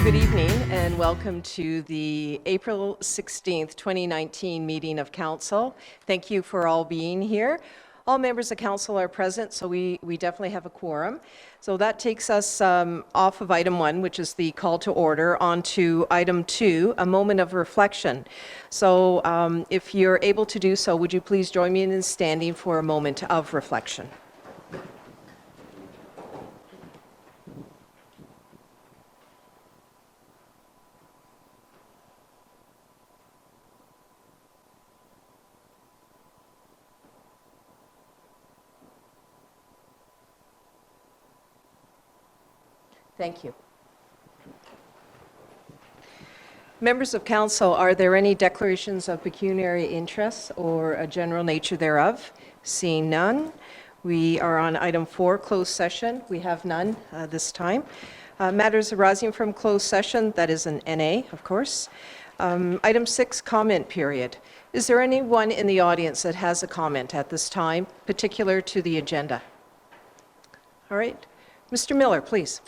Good evening and welcome to the April 16th, 2019 meeting of Council. Thank you for all being here. All members of Council are present, so we definitely have a quorum. So that takes us off of item 1, which is the call to order, onto item 2, a moment of reflection. So if you're able to do so, would you please join me in standing for a moment of reflection? Thank you. Members of Council, are there any declarations of pecuniary interest or a general nature thereof? Seeing none, we are on item 4, closed session. We have none this time. Matters arising from closed session, that is an NA, of course. Item 6, comment period. Is there anyone in the audience that has a comment at this time, particular to the agenda? All right. Mr. Miller, please.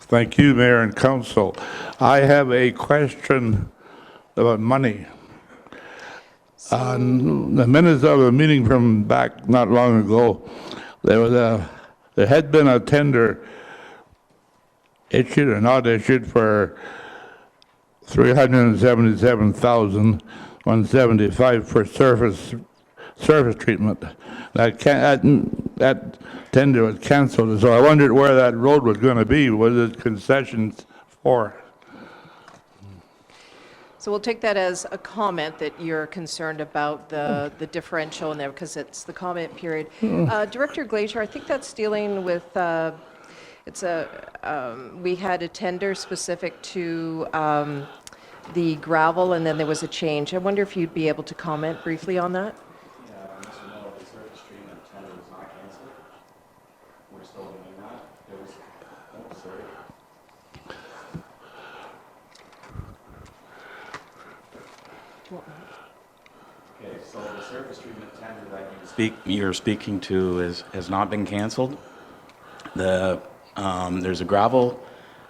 Thank you, Mayor and Council. I have a question about money. On the minutes of a meeting from back not long ago, there had been a tender issued or not issued for $377,175 for surface treatment. That tender was canceled, so I wondered where that road was going to be. Was it concessions for? So we'll take that as a comment that you're concerned about the differential in there because it's the comment period. Director Glazier, I think that's dealing with, we had a tender specific to the gravel and then there was a change. I wonder if you'd be able to comment briefly on that? Okay, so the surface treatment tender that you're speaking to has not been canceled. There's a gravel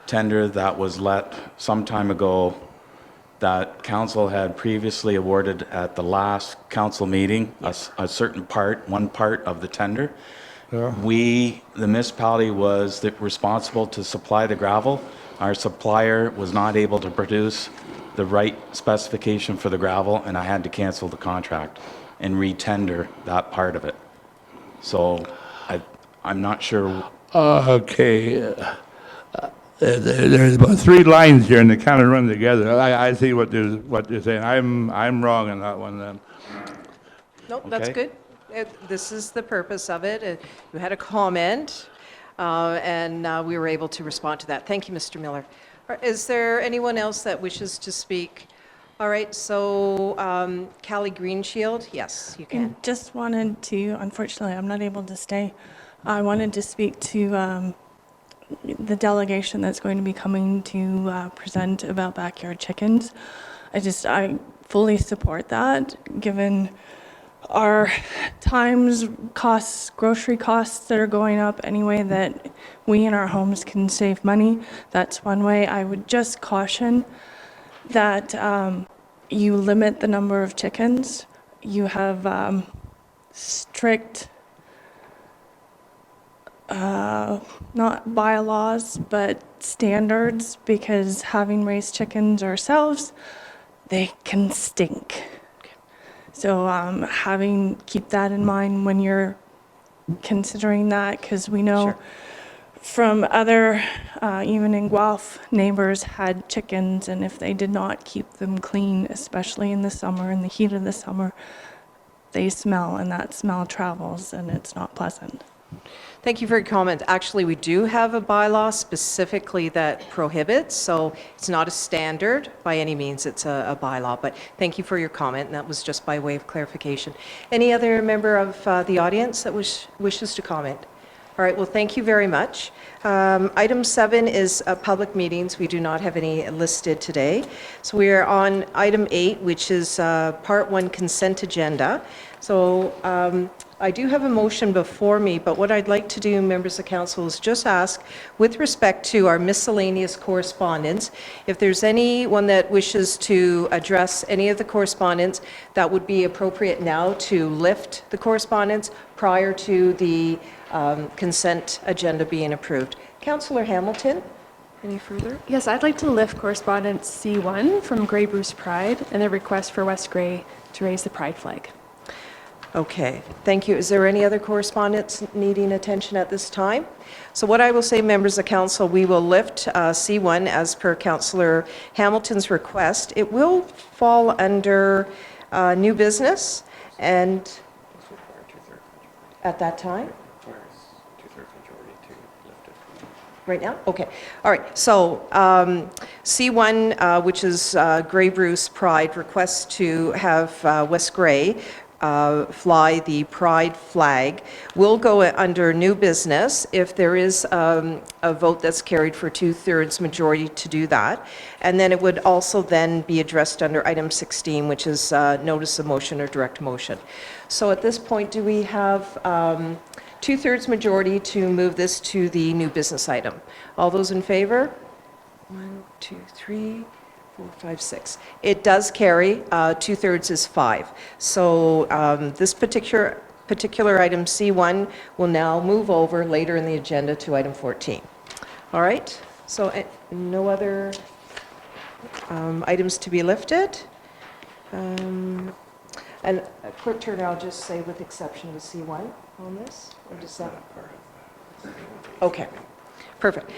tender that was let some time ago that council had previously awarded at the last council meeting, a certain part, one part of the tender. Yeah. The municipality was responsible to supply the gravel. Our supplier was not able to produce the right specification for the gravel, and I had to cancel the contract and re-tender that part of it. So I'm not sure. Okay. There's about 3 lines here, and they kind of run together. I see what you're saying. I'm wrong on that one then. Nope, okay. That's good. This is the purpose of it. You had a comment, and we were able to respond to that. Thank you, Mr. Miller. Is there anyone else that wishes to speak? All right, so Callie Greenshield, yes, you can. Just wanted to, unfortunately, I'm not able to stay. I wanted to speak to the delegation that's going to be coming to present about backyard chickens. I fully support that, given our times, costs, grocery costs that are going up anyway, that we in our homes can save money. That's one way. I would just caution that you limit the number of chickens. You have strict, not bylaws, but standards, because having raised chickens ourselves, they can stink. So keep that in mind when you're considering that, because we know sure. From other, even in Guelph, neighbors had chickens, and if they did not keep them clean, especially in the summer, in the heat of the summer, they smell, and that smell travels, and it's not pleasant. Thank you for your comment. Actually, we do have a bylaw specifically that prohibits, so it's not a standard by any means, it's a bylaw, but thank you for your comment, and that was just by way of clarification. Any other member of the audience that wishes to comment? All right, well, thank you very much. Item 7 is public meetings. We do not have any listed today. So we are on item 8, which is Part 1 consent agenda. So I do have a motion before me, but what I'd like to do, members of council, is just ask, with respect to our miscellaneous correspondence, if there's anyone that wishes to address any of the correspondence, that would be appropriate now to lift the correspondence prior to the consent agenda being approved. Councillor Hamilton, any further? Yes, I'd like to lift correspondence C1 from Grey Bruce Pride and their request for West Grey to raise the pride flag. Okay, thank you. Is there any other correspondence needing attention at this time? So what I will say, members of council, we will lift C1 as per Councillor Hamilton's request. It will fall under new business, and at that time? Right now? Okay. All right. So C1, which is Grey Bruce Pride, requests to have West Grey fly the pride flag, will go under new business if there is a vote that's carried for 2/3 majority to do that. And then it would also then be addressed under item 16, which is notice of motion or direct motion. So at this point, do we have 2/3 majority to move this to the new business item? All those in favor? 1, 2, 3, 4, 5, 6. It does carry. 2/3 is 5. So this particular item C1 will now move over later in the agenda to item 14. All right. So no other items to be lifted. And Clerk Turner, I'll just say with exception of C1 on this, or does that? Okay, perfect.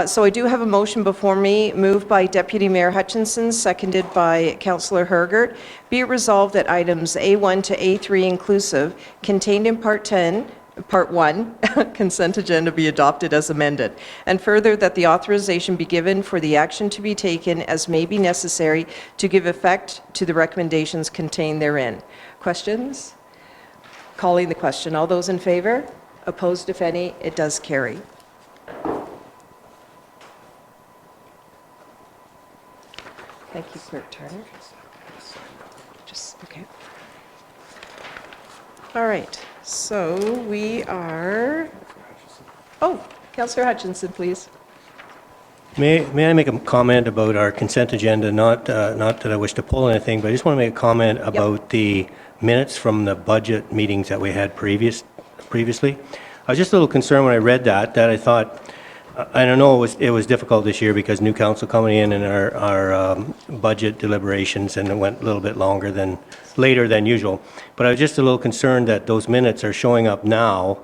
So I do have a motion before me, moved by Deputy Mayor Hutchinson, seconded by Councillor Hergert. Be it resolved that items A1 to A3 inclusive, contained in Part 1, consent agenda be adopted as amended. And further, that the authorization be given for the action to be taken as may be necessary to give effect to the recommendations contained therein. Questions? Calling the question. All those in favor? Opposed, if any? It does carry. Thank you, Clerk Turner. Okay. All right. So we are, Councillor Hutchinson, please. May I make a comment about our consent agenda? Not that I wish to pull anything, but I just want to make a comment about the minutes from the budget meetings that we had previously. I was just a little concerned when I read that I thought, I don't know, it was difficult this year because new council coming in and our budget deliberations, and it went a little bit later than usual. But I was just a little concerned that those minutes are showing up now,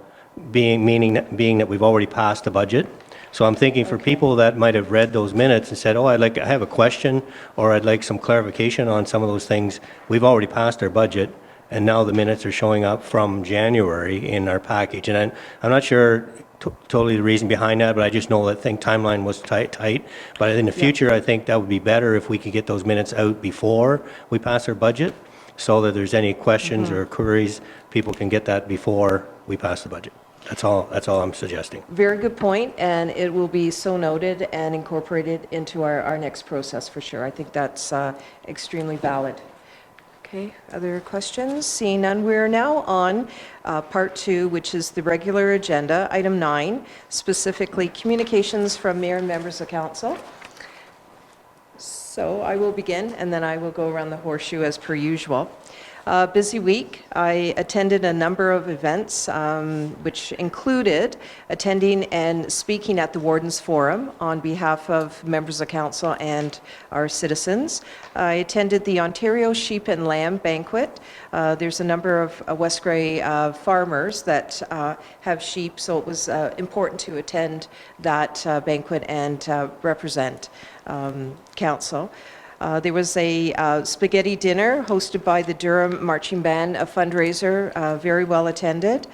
being that we've already passed the budget. So I'm thinking for people that might have read those minutes and said, I have a question, or I'd like some clarification on some of those things. We've already passed our budget, and now the minutes are showing up from January in our package. And I'm not sure totally the reason behind that, but I just know that timeline was tight. But in the future, I think that would be better if we could get those minutes out before we pass our budget, so that there's any questions or queries, people can get that before we pass the budget. That's all I'm suggesting. Very good point, and it will be so noted and incorporated into our next process for sure. I think that's extremely valid. Okay, other questions? Seeing none, we're now on Part 2, which is the regular agenda, item 9, specifically communications from mayor and members of council. So I will begin, and then I will go around the horseshoe as per usual. Busy week. I attended a number of events, which included attending and speaking at the Wardens Forum on behalf of members of council and our citizens. I attended the Ontario Sheep and Lamb Banquet. There's a number of West Grey farmers that have sheep, so it was important to attend that banquet and represent council. There was a spaghetti dinner hosted by the Durham Marching Band, a fundraiser, very well attended.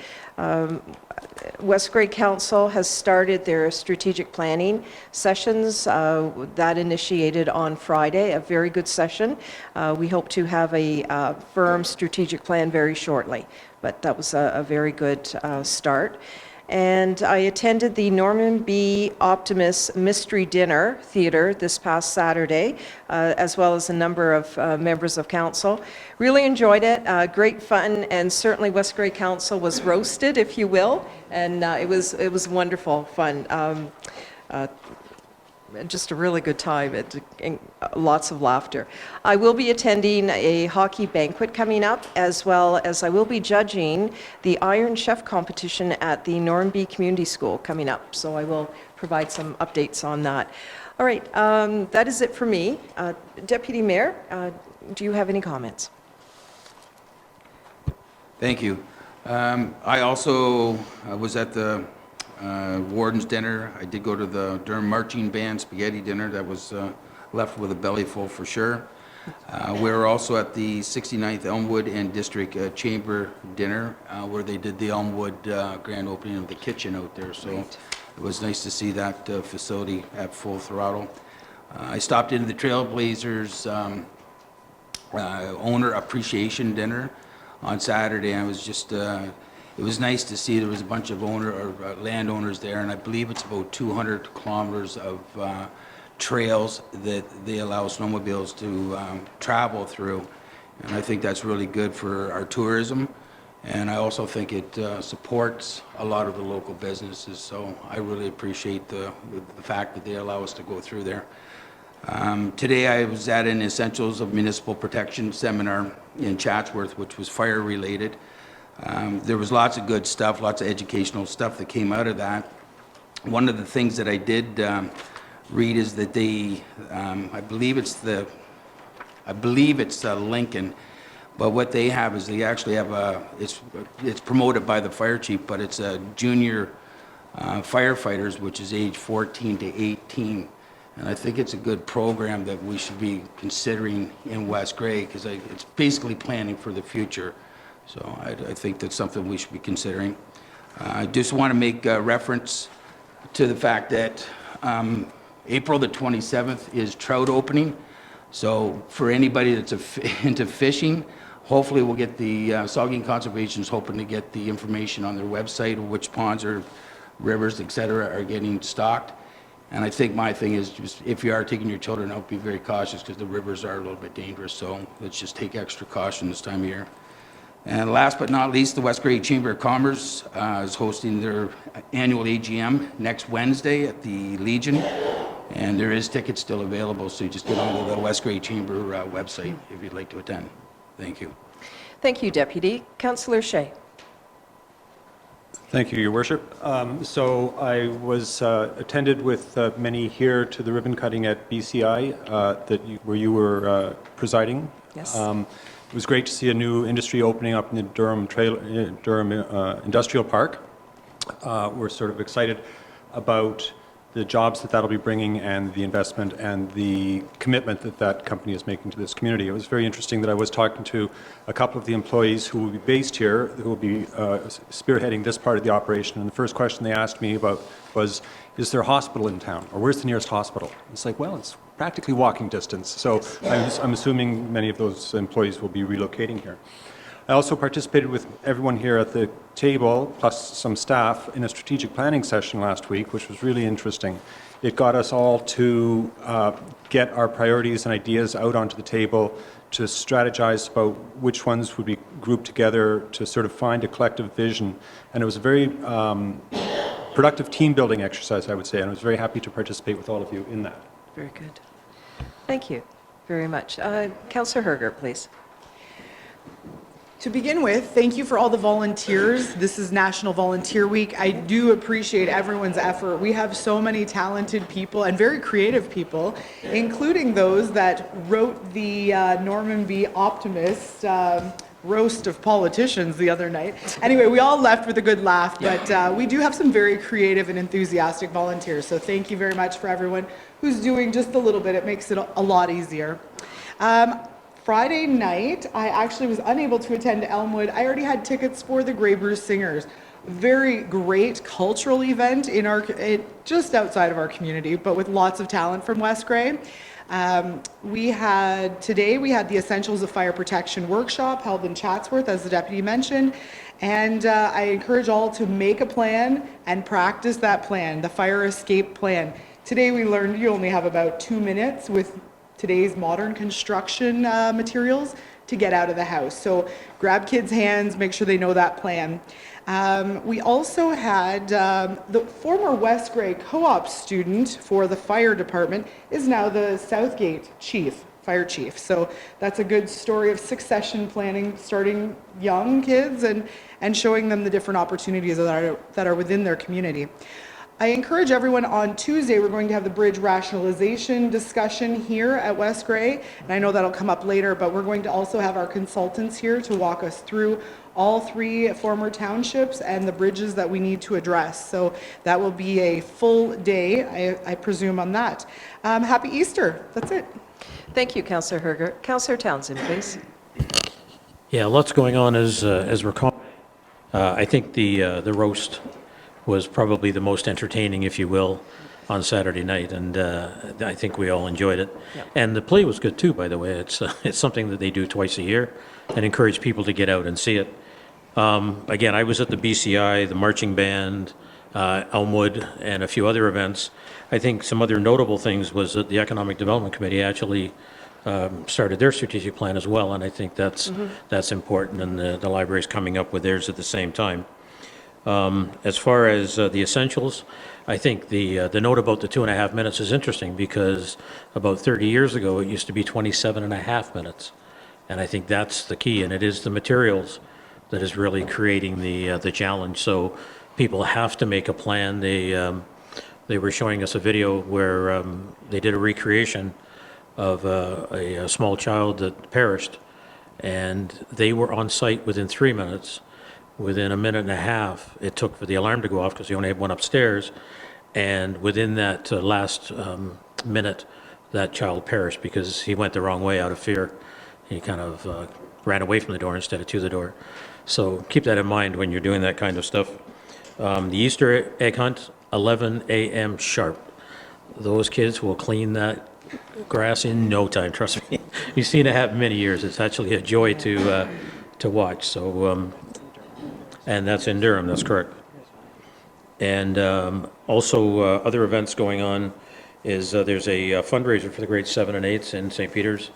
West Grey Council has started their strategic planning sessions that initiated on Friday, a very good session. We hope to have a firm strategic plan very shortly, but that was a very good start. And I attended the Norman B. Optimus Mystery Dinner Theater this past Saturday, as well as a number of members of council. Really enjoyed it, great fun, and certainly West Grey Council was roasted, if you will, and it was wonderful fun. Just a really good time and lots of laughter. I will be attending a hockey banquet coming up, as well as I will be judging the Iron Chef competition at the Normanby Community School coming up. So I will provide some updates on that. All right, that is it for me. Deputy Mayor, do you have any comments? Thank you. I also was at the Warden's dinner. I did go to the Durham Marching Band spaghetti dinner. That was left with a belly full for sure. We were also at the 69th Elmwood and District Chamber dinner where they did the Elmwood grand opening of the kitchen out there. So it was nice to see that facility at full throttle. I stopped into the Trailblazers owner appreciation dinner on Saturday. I was just it was nice to see there was a bunch of landowners there, and I believe it's about 200 kilometers of trails that they allow snowmobiles to travel through, and I think that's really good for our tourism, and I also think it supports a lot of the local businesses, so I really appreciate the fact that they allow us to go through there. Today I was at an Essentials of Municipal Protection seminar in Chatsworth, which was fire related. There was lots of good stuff, lots of educational stuff that came out of that. One of the things that I did read is that they, I believe it's Lincoln, but what they have is they actually have it's promoted by the fire chief, but it's a junior firefighters, which is age 14 to 18. And I think it's a good program that we should be considering in West Grey, because it's basically planning for the future. So I think that's something we should be considering. I just want to make reference to the fact that April the 27th is trout opening. So for anybody that's into fishing, hopefully we'll get the Saugeen Conservation's hoping to get the information on their website of which ponds or rivers, etc., are getting stocked. And I think my thing is, just if you are taking your children out, be very cautious, because the rivers are a little bit dangerous. So let's just take extra caution this time of year. And last but not least, the West Grey Chamber of Commerce is hosting their annual AGM next Wednesday at the Legion. And there is tickets still available, so you just get onto the West Grey Chamber website if you'd like to attend. Thank you. Thank you, Deputy. Councillor Shea. Thank you, Your Worship. So I was attended with many here to the ribbon cutting at BCI where you were presiding. Yes. It was great to see a new industry opening up in the Durham Industrial Park. We're sort of excited about the jobs that that'll be bringing and the investment and the commitment that that company is making to this community. It was very interesting that I was talking to a couple of the employees who will be based here, who will be spearheading this part of the operation, and the first question they asked me about was, is there a hospital in town, or where's the nearest hospital? It's like, well, it's practically walking distance, so I'm assuming many of those employees will be relocating here. I also participated with everyone here at the table, plus some staff, in a strategic planning session last week, which was really interesting. It got us all to get our priorities and ideas out onto the table, to strategize about which ones would be grouped together to sort of find a collective vision. And it was a very productive team-building exercise, I would say, and I was very happy to participate with all of you in that. Very good. Thank you very much. Councillor Herger, please. To begin with, thank you for all the volunteers. This is National Volunteer Week. I do appreciate everyone's effort. We have so many talented people and very creative people, including those that wrote the Norman B. Optimist roast of politicians the other night. Anyway, we all left with a good laugh, but we do have some very creative and enthusiastic volunteers. So thank you very much for everyone who's doing just a little bit. It makes it a lot easier. Friday night, I actually was unable to attend Elmwood. I already had tickets for the Grey Bruce Singers. very great cultural event in just outside of our community, but with lots of talent from West Grey. Today we had the Essentials of Fire Protection workshop held in Chatsworth, as the deputy mentioned, and I encourage all to make a plan and practice that plan, the fire escape plan. Today we learned you only have about 2 minutes with today's modern construction materials to get out of the house. So grab kids' hands, make sure they know that plan. We also had the former West Grey co-op student for the fire department is now the Southgate fire chief. So that's a good story of succession planning, starting young kids and showing them the different opportunities that are within their community. I encourage everyone, on Tuesday, we're going to have the bridge rationalization discussion here at West Grey, and I know that'll come up later, but we're going to also have our consultants here to walk us through all 3 former townships and the bridges that we need to address. So that will be a full day, I presume, on that. Happy Easter. That's it. Thank you, Councillor Herger. Councillor Townsend, please. Yeah, lots going on as we're calling. I think the roast was probably the most entertaining, if you will, on Saturday night, and I think we all enjoyed it. Yep. And the play was good too, by the way. It's something that they do twice a year, and encourage people to get out and see it. Again, I was at the BCI, the marching band, Elmwood, and a few other events. I think some other notable things was that the Economic Development Committee actually started their strategic plan as well, and I think that's important, and the library's coming up with theirs at the same time. As far as the essentials, I think the note about the 2.5 minutes is interesting, because about 30 years ago it used to be 27.5 minutes, and I think that's the key, and it is the materials that is really creating the challenge. So people have to make a plan. They were showing us a video where they did a recreation of a small child that perished, and they were on site within 3 minutes. Within 1.5 minutes, it took for the alarm to go off, because they only had one upstairs, and within that last minute, that child perished because he went the wrong way out of fear. He kind of ran away from the door instead of to the door. So keep that in mind when you're doing that kind of stuff. The Easter egg hunt, 11 a.m. sharp. Those kids will clean that grass in no time, trust me. You've seen it happen many years. It's actually a joy to watch. So. And that's in Durham, that's correct. And also other events going on is there's a fundraiser for the grades 7 and 8s in St. Peter's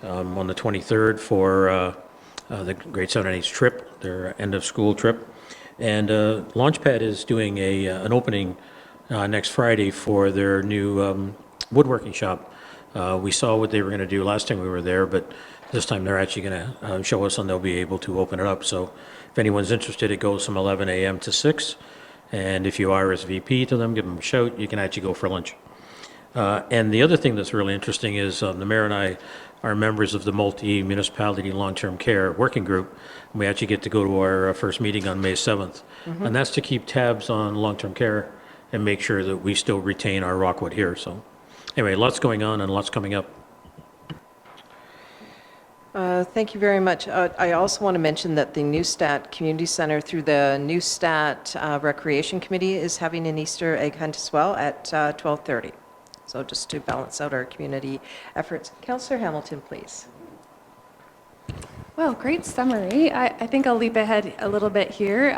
on the 23rd for the grade 7 and 8s trip, their end of school trip. And Launchpad is doing an opening next Friday for their new woodworking shop. We saw what they were going to do last time we were there, but this time they're actually going to show us, and they'll be able to open it up. So if anyone's interested, it goes from 11 a.m. to 6. And if you RSVP to them, give them a shout, you can actually go for lunch. And the other thing that's really interesting is the mayor and I are members of the Municipality Long-Term Care Working Group. And we actually get to go to our first meeting on May 7th. And that's to keep tabs on long-term care and make sure that we still retain our Rockwood here. So anyway, lots going on and lots coming up. Thank you very much. I also want to mention that the Newstat Community Center, through the Newstat Recreation Committee, is having an Easter egg hunt as well at 12:30. So just to balance out our community efforts. Councillor Hamilton, please. Well, great summary. I think I'll leap ahead a little bit here.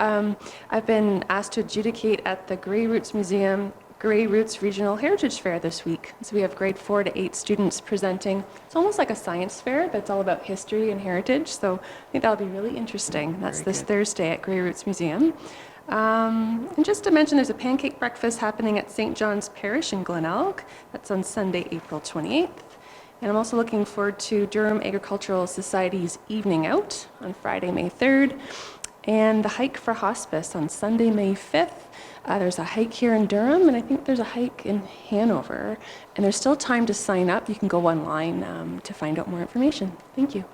I've been asked to adjudicate at the Grey Roots Museum Grey Roots Regional Heritage Fair this week. So we have grade 4 to 8 students presenting. It's almost like a science fair, but it's all about history and heritage. So I think that'll be really interesting. That's this Thursday at Grey Roots Museum. And just to mention, there's a pancake breakfast happening at St. John's Parish in Glenelg. That's on Sunday, April 28th. And I'm also looking forward to Durham Agricultural Society's Evening Out on Friday, May 3rd, and the Hike for Hospice on Sunday, May 5th. There's a hike here in Durham, and I think there's a hike in Hanover. And there's still time to sign up. You can go online to find out more information. Thank you.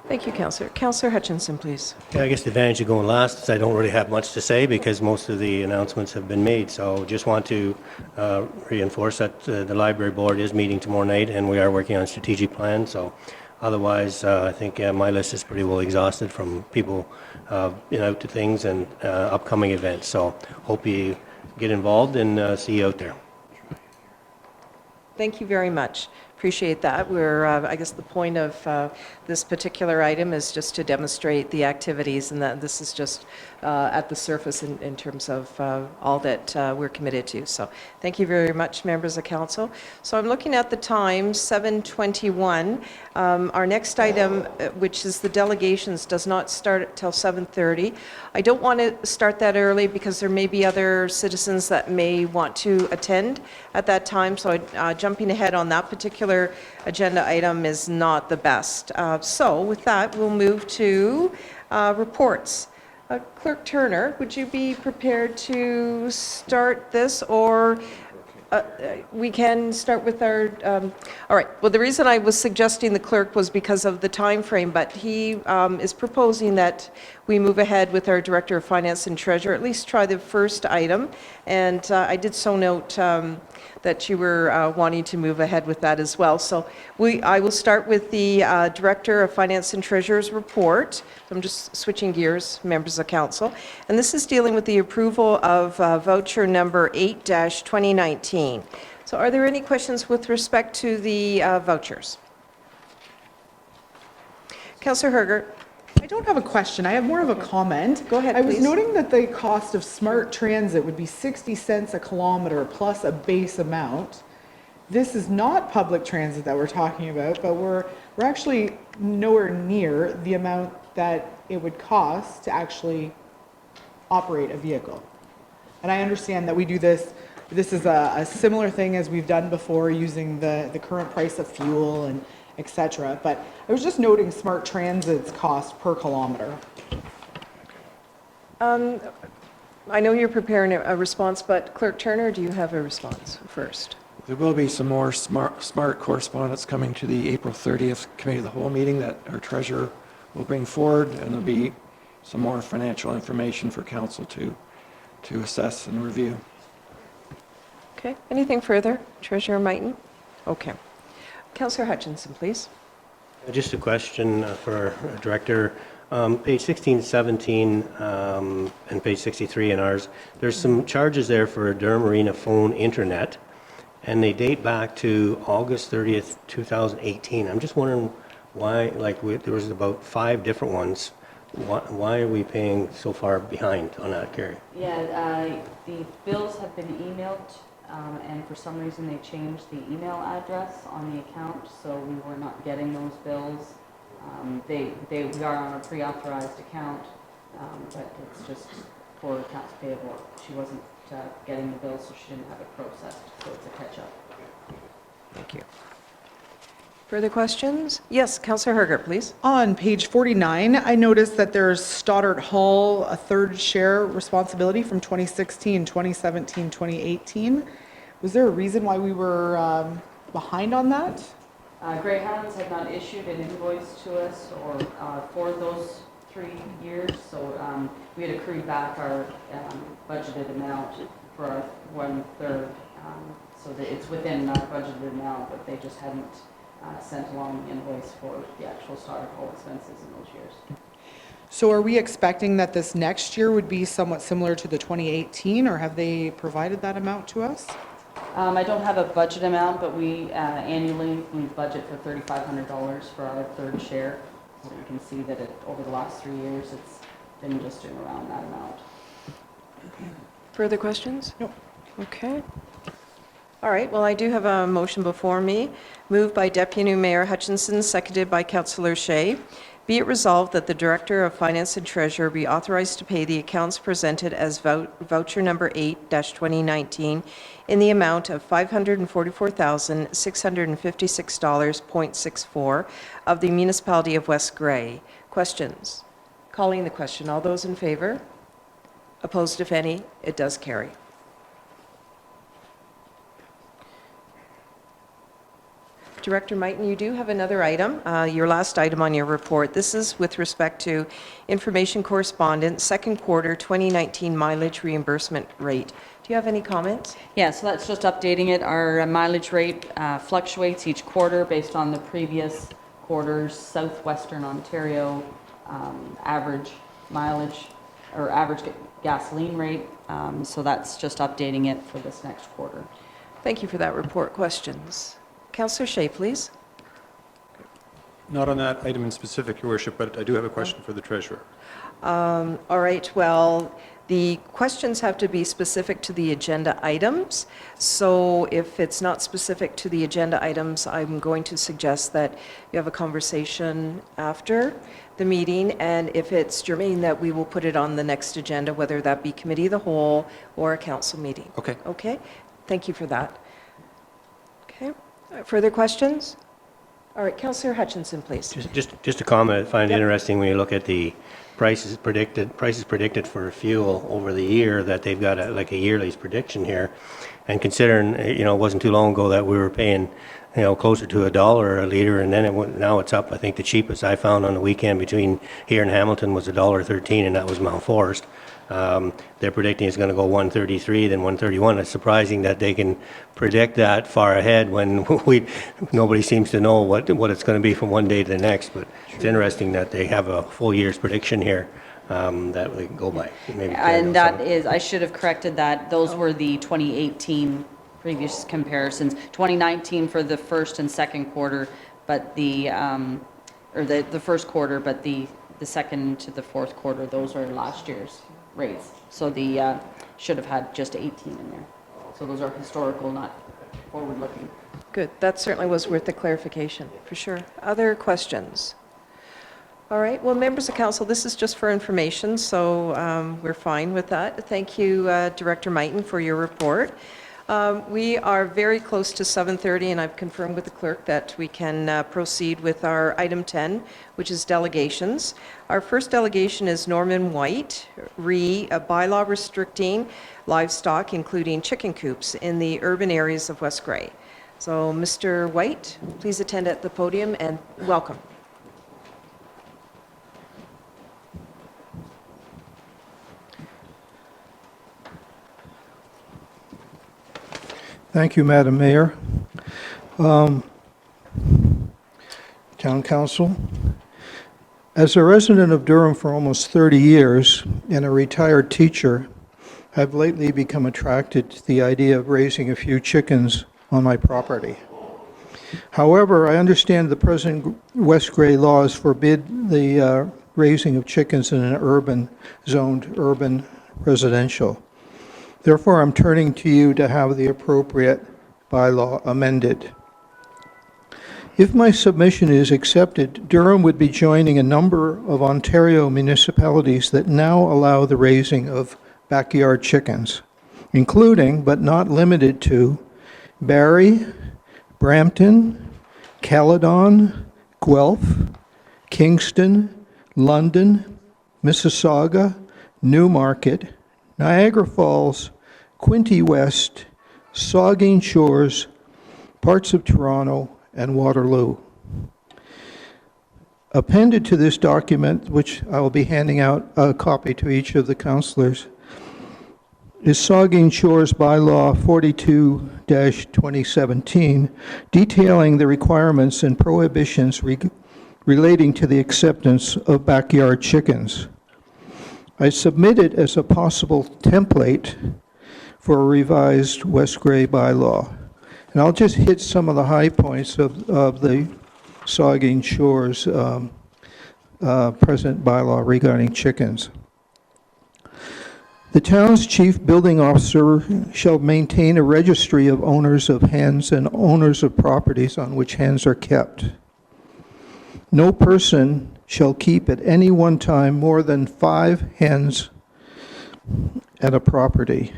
Thank you, Councillor. Councillor Hutchinson, please. Yeah, I guess the advantage of going last is I don't really have much to say because most of the announcements have been made. So just want to reinforce that the library board is meeting tomorrow night, and we are working on a strategic plan. So Otherwise, I think my list is pretty well exhausted from people out to things and upcoming events. So hope you get involved and see you out there. Thank you very much. Appreciate that. I guess the point of this particular item is just to demonstrate the activities, and that this is just at the surface in terms of all that we're committed to. So thank you very much, members of council. So I'm looking at the time, 7:21. Our next item, which is the delegations, does not start till 7:30. I don't want to start that early because there may be other citizens that may want to attend at that time, so jumping ahead on that particular agenda item is not the best. So with that, we'll move to reports. Clerk Turner, would you be prepared to start this, or we can start with our, all right. Well, the reason I was suggesting the clerk was because of the time frame, but he is proposing that we move ahead with our Director of Finance and Treasurer, at least try the first item. And I did so note that you were wanting to move ahead with that as well. So I will start with the Director of Finance and Treasurer's report. I'm just switching gears, members of council. And this is dealing with the approval of voucher number 8-2019. So are there any questions with respect to the vouchers? Councillor Herger. I don't have a question. I have more of a comment. Go ahead, I was please. noting that the cost of smart transit would be 60 cents a kilometer plus a base amount. This is not public transit that we're talking about, but we're actually nowhere near the amount that it would cost to actually operate a vehicle. And I understand that we do this. This is a similar thing as we've done before, using the current price of fuel and etc. But I was just noting smart transit's cost per kilometer. I know you're preparing a response, but Clerk Turner, do you have a response first? There will be some more smart correspondence coming to the April 30th Committee of the Whole meeting that our treasurer will bring forward, and there'll be some more financial information for council to assess and review. Okay, anything further? Treasurer Mighton? Okay. Councillor Hutchinson, please. Just a question for our Director. Page 16, 17, and page 63 in ours, there's some charges there for Durham Marina phone internet, and they date back to August 30th, 2018. I'm just wondering why, there was about 5 different ones. Why are we paying so far behind on that, Gary? Yeah, the bills have been emailed, and for some reason they changed the email address on the account, so we were not getting those bills. We are on a pre-authorized account, but it's just for accounts payable. She wasn't getting the bills, so she didn't have it processed, so it's a catch-up. Thank you. Further questions? Yes, Councillor Herger, please. On page 49, I noticed that there's Stoddart Hall, a third share responsibility from 2016, 2017, 2018. Was there a reason why we were behind on that? Greyhounds had not issued an invoice to us for those 3 years, so we had accrued back our budgeted amount for our 1/3, so that it's within our budgeted amount, but they just hadn't sent along the invoice for the actual Stoddart Hall expenses in those years. So are we expecting that this next year would be somewhat similar to the 2018, or have they provided that amount to us? I don't have a budget amount, but we annually budget for $3,500 for our third share. So you can see that over the last 3 years, it's been just in around that amount. Further questions? No. Okay. All right, well, I do have a motion before me, moved by Deputy Mayor Hutchinson, seconded by Councillor Shea. Be it resolved that the Director of Finance and Treasurer be authorized to pay the accounts presented as voucher number 8-2019 in the amount of $544,656.64 of the Municipality of West Grey. Questions? Calling the question. All those in favor? Opposed, if any? It does carry. Director Mighton, you do have another item, your last item on your report. This is with respect to information correspondence, second quarter 2019 mileage reimbursement rate. Do you have any comments? Yeah, so that's just updating it. Our mileage rate fluctuates each quarter based on the previous quarters, southwestern Ontario, average mileage or average gasoline rate. So that's just updating it for this next quarter. Thank you for that report. Questions? Councillor Shea, please. Not on that item in specific, Your Worship, but I do have a question for the treasurer. All right, well, the questions have to be specific to the agenda items. So if it's not specific to the agenda items, I'm going to suggest that you have a conversation after the meeting, and if it's germane, that we will put it on the next agenda, whether that be committee of the whole or a council meeting. Okay. Okay? Thank you for that. Okay. Further questions? All right, Councillor Hutchinson, please. Just a comment. I find it Yep. interesting when you look at the prices predicted for fuel over the year, that they've got like a yearly prediction here. And considering, it wasn't too long ago that we were paying, closer to $1 a liter, and then now it's up. I think the cheapest I found on the weekend between here and Hamilton was $1.13, and that was Mount Forest. They're predicting it's going to go 133, then 131. It's surprising that they can predict that far ahead when nobody seems to know what it's going to be from one day to the next. But it's interesting that they have a full year's prediction here that we can go by. Maybe And that is, I should have corrected that. Those were the 2018 previous comparisons. 2019 for the first and second quarter, but the first quarter, but the second to the fourth quarter, those are last year's rates. So the should have had just 18 in there. So those are historical, not forward-looking. Good. That certainly was worth the clarification, for sure. Other questions? All right. Well, members of council, this is just for information, so we're fine with that. Thank you, Director Mighton, for your report. We are very close to 7:30, and I've confirmed with the clerk that we can proceed with our item 10, which is delegations. Our first delegation is Norman White, a bylaw restricting livestock, including chicken coops, in the urban areas of West Grey. So, Mr. White, please attend at the podium, and welcome. Thank you, Madam Mayor. Town Council. As a resident of Durham for almost 30 years and a retired teacher, I've lately become attracted to the idea of raising a few chickens on my property. However, I understand the present West Grey laws forbid the raising of chickens in an zoned urban residential. Therefore, I'm turning to you to have the appropriate bylaw amended. If my submission is accepted, Durham would be joining a number of Ontario municipalities that now allow the raising of backyard chickens, including, but not limited to, Barrie, Brampton, Caledon, Guelph, Kingston, London, Mississauga, Newmarket, Niagara Falls, Quinte West, Saugeen Shores, parts of Toronto, and Waterloo. Appended to this document, which I will be handing out a copy to each of the councillors, is Saugeen Shores Bylaw 42-2017, detailing the requirements and prohibitions relating to the acceptance of backyard chickens. I submit it as a possible template for a revised West Grey bylaw. And I'll just hit some of the high points of the Saugeen Shores present bylaw regarding chickens. The town's chief building officer shall maintain a registry of owners of hens and owners of properties on which hens are kept. No person shall keep at any one time more than 5 hens at a property.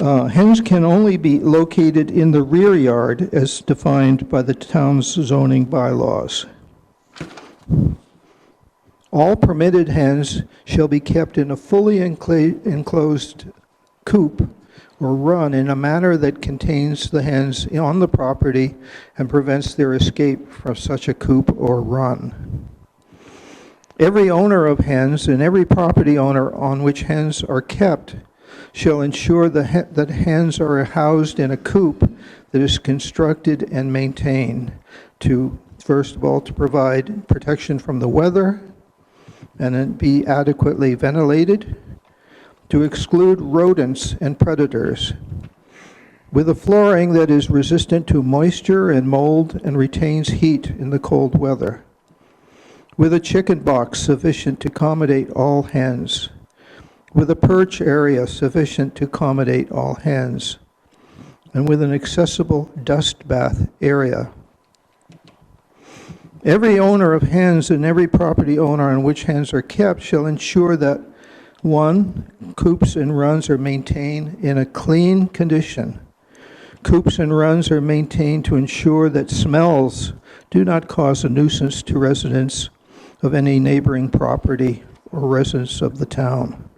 Hens can only be located in the rear yard as defined by the town's zoning bylaws. All permitted hens shall be kept in a fully enclosed coop or run in a manner that contains the hens on the property and prevents their escape from such a coop or run. Every owner of hens and every property owner on which hens are kept shall ensure that hens are housed in a coop that is constructed and maintained to, first of all, to provide protection from the weather, and then be adequately ventilated, to exclude rodents and predators, with a flooring that is resistant to moisture and mold and retains heat in the cold weather, with a chicken box sufficient to accommodate all hens, with a perch area sufficient to accommodate all hens, and with an accessible dust bath area. Every owner of hens and every property owner on which hens are kept shall ensure that 1, coops and runs are maintained in a clean condition. Coops and runs are maintained to ensure that smells do not cause a nuisance to residents of any neighboring property or residents of the town.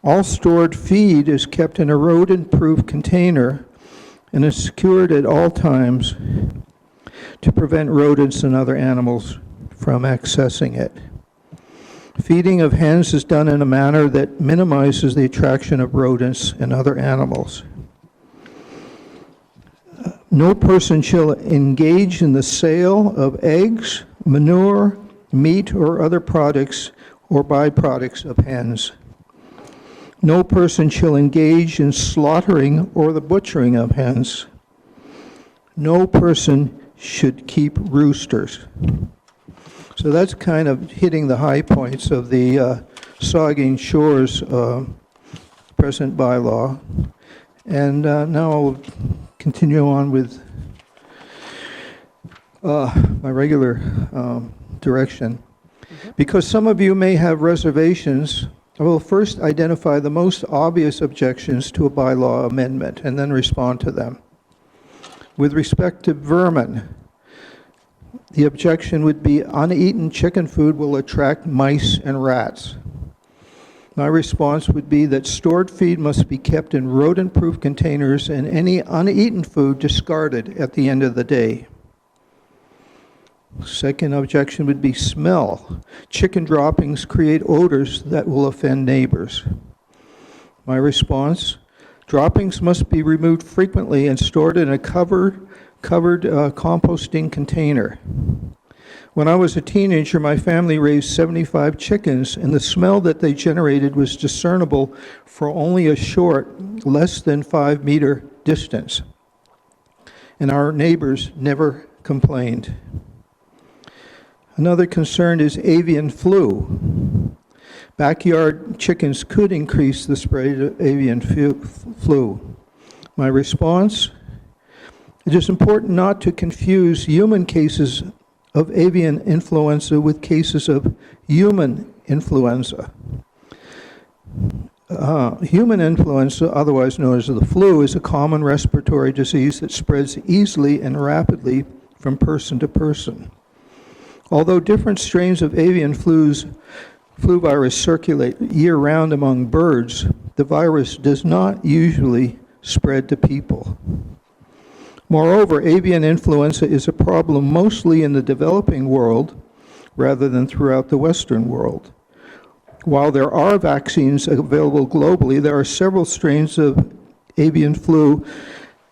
All stored feed is kept in a rodent-proof container and is secured at all times to prevent rodents and other animals from accessing it. Feeding of hens is done in a manner that minimizes the attraction of rodents and other animals. No person shall engage in the sale of eggs, manure, meat, or other products or byproducts of hens. No person shall engage in slaughtering or the butchering of hens. No person should keep roosters. So that's kind of hitting the high points of the Saugeen Shores present bylaw. And now I'll continue on with my regular direction. Because some of you may have reservations, I will first identify the most obvious objections to a bylaw amendment and then respond to them. With respect to vermin, the objection would be uneaten chicken food will attract mice and rats. My response would be that stored feed must be kept in rodent-proof containers and any uneaten food discarded at the end of the day. Second objection would be smell. Chicken droppings create odors that will offend neighbors. My response, droppings must be removed frequently and stored in a covered composting container. When I was a teenager, my family raised 75 chickens, and the smell that they generated was discernible for only a short, less than 5-meter distance. And our neighbors never complained. Another concern is avian flu. Backyard chickens could increase the spread of avian flu. My response, it is important not to confuse human cases of avian influenza with cases of human influenza. Human influenza, otherwise known as the flu, is a common respiratory disease that spreads easily and rapidly from person to person. Although different strains of avian flu virus circulate year-round among birds, the virus does not usually spread to people. Moreover, avian influenza is a problem mostly in the developing world rather than throughout the Western world. While there are vaccines available globally, there are several strains of avian flu,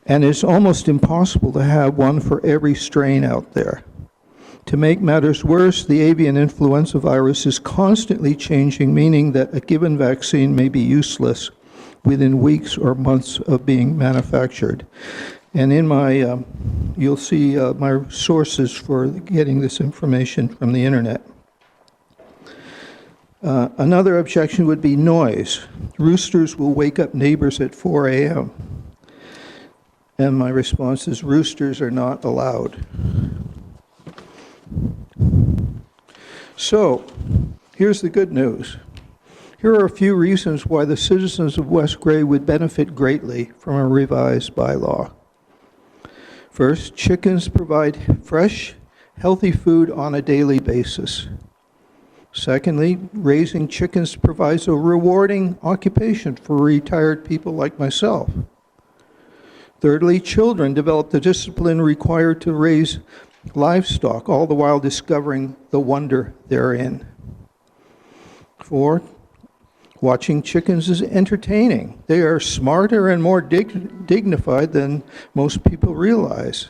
and it's almost impossible to have one for every strain out there. To make matters worse, the avian influenza virus is constantly changing, meaning that a given vaccine may be useless within weeks or months of being manufactured. And in my, you'll see my sources for getting this information from the internet. Another objection would be noise. Roosters will wake up neighbors at 4 a.m. And my response is roosters are not allowed. So, here's the good news. Here are a few reasons why the citizens of West Grey would benefit greatly from a revised bylaw. First, chickens provide fresh, healthy food on a daily basis. Secondly, raising chickens provides a rewarding occupation for retired people like myself. Thirdly, children develop the discipline required to raise livestock, all the while discovering the wonder therein. Fourth, Watching chickens is entertaining. They are smarter and more dignified than most people realize.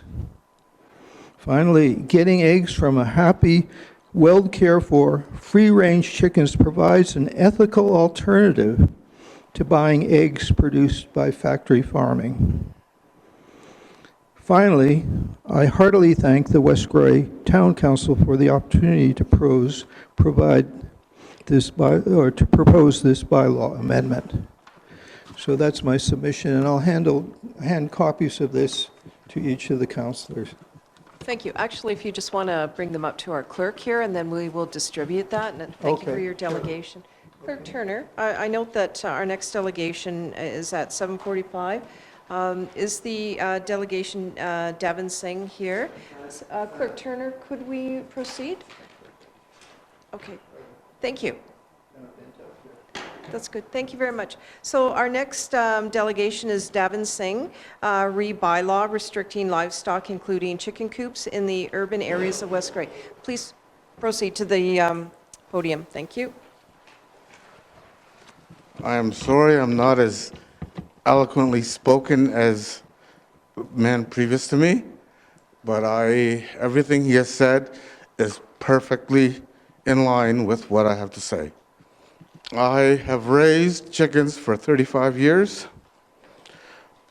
Finally, getting eggs from a happy, well-cared-for, free-range chickens provides an ethical alternative to buying eggs produced by factory farming. Finally, I heartily thank the West Gray Town Council for the opportunity to propose this bylaw amendment. So that's my submission, and I'll hand copies of this to each of the councillors. Thank you. Actually, if you just want to bring them up to our clerk here, and then we will distribute that. And thank you for Okay. your delegation. Clerk Turner, I note that our next delegation is at 7:45. Is the delegation Devin Singh here? Clerk Turner, could we proceed? Okay, thank you. That's good. Thank you very much. So our next delegation is Devin Singh, re-bylaw restricting livestock, including chicken coops, in the urban areas of West Gray. Please proceed to the podium. Thank you. I am sorry I'm not as eloquently spoken as the man previous to me, but everything he has said is perfectly in line with what I have to say. I have raised chickens for 35 years.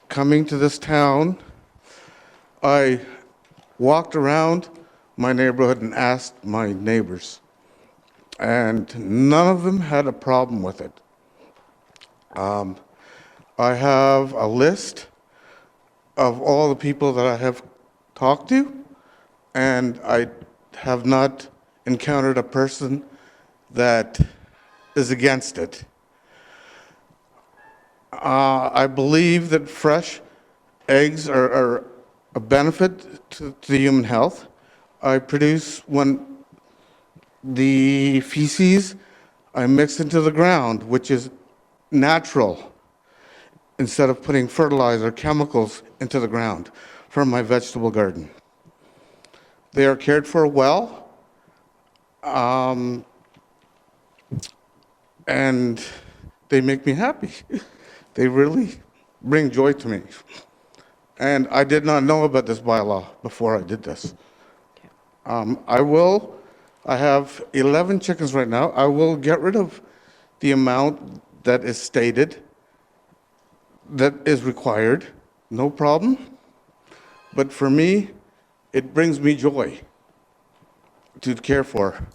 Coming to this town, I walked around my neighborhood and asked my neighbors, and none of them had a problem with it. I have a list of all the people that I have talked to, and I have not encountered a person that is against it. I believe that fresh eggs are a benefit to human health. I produce, when the feces I mix into the ground, which is natural, instead of putting fertilizer chemicals into the ground from my vegetable garden. They are cared for well, and they make me happy. They really bring joy to me. And I did not know about this bylaw before I did this. I have 11 chickens right now. I will get rid of the amount that is stated, that is required, no problem. But for me, it brings me joy to care for.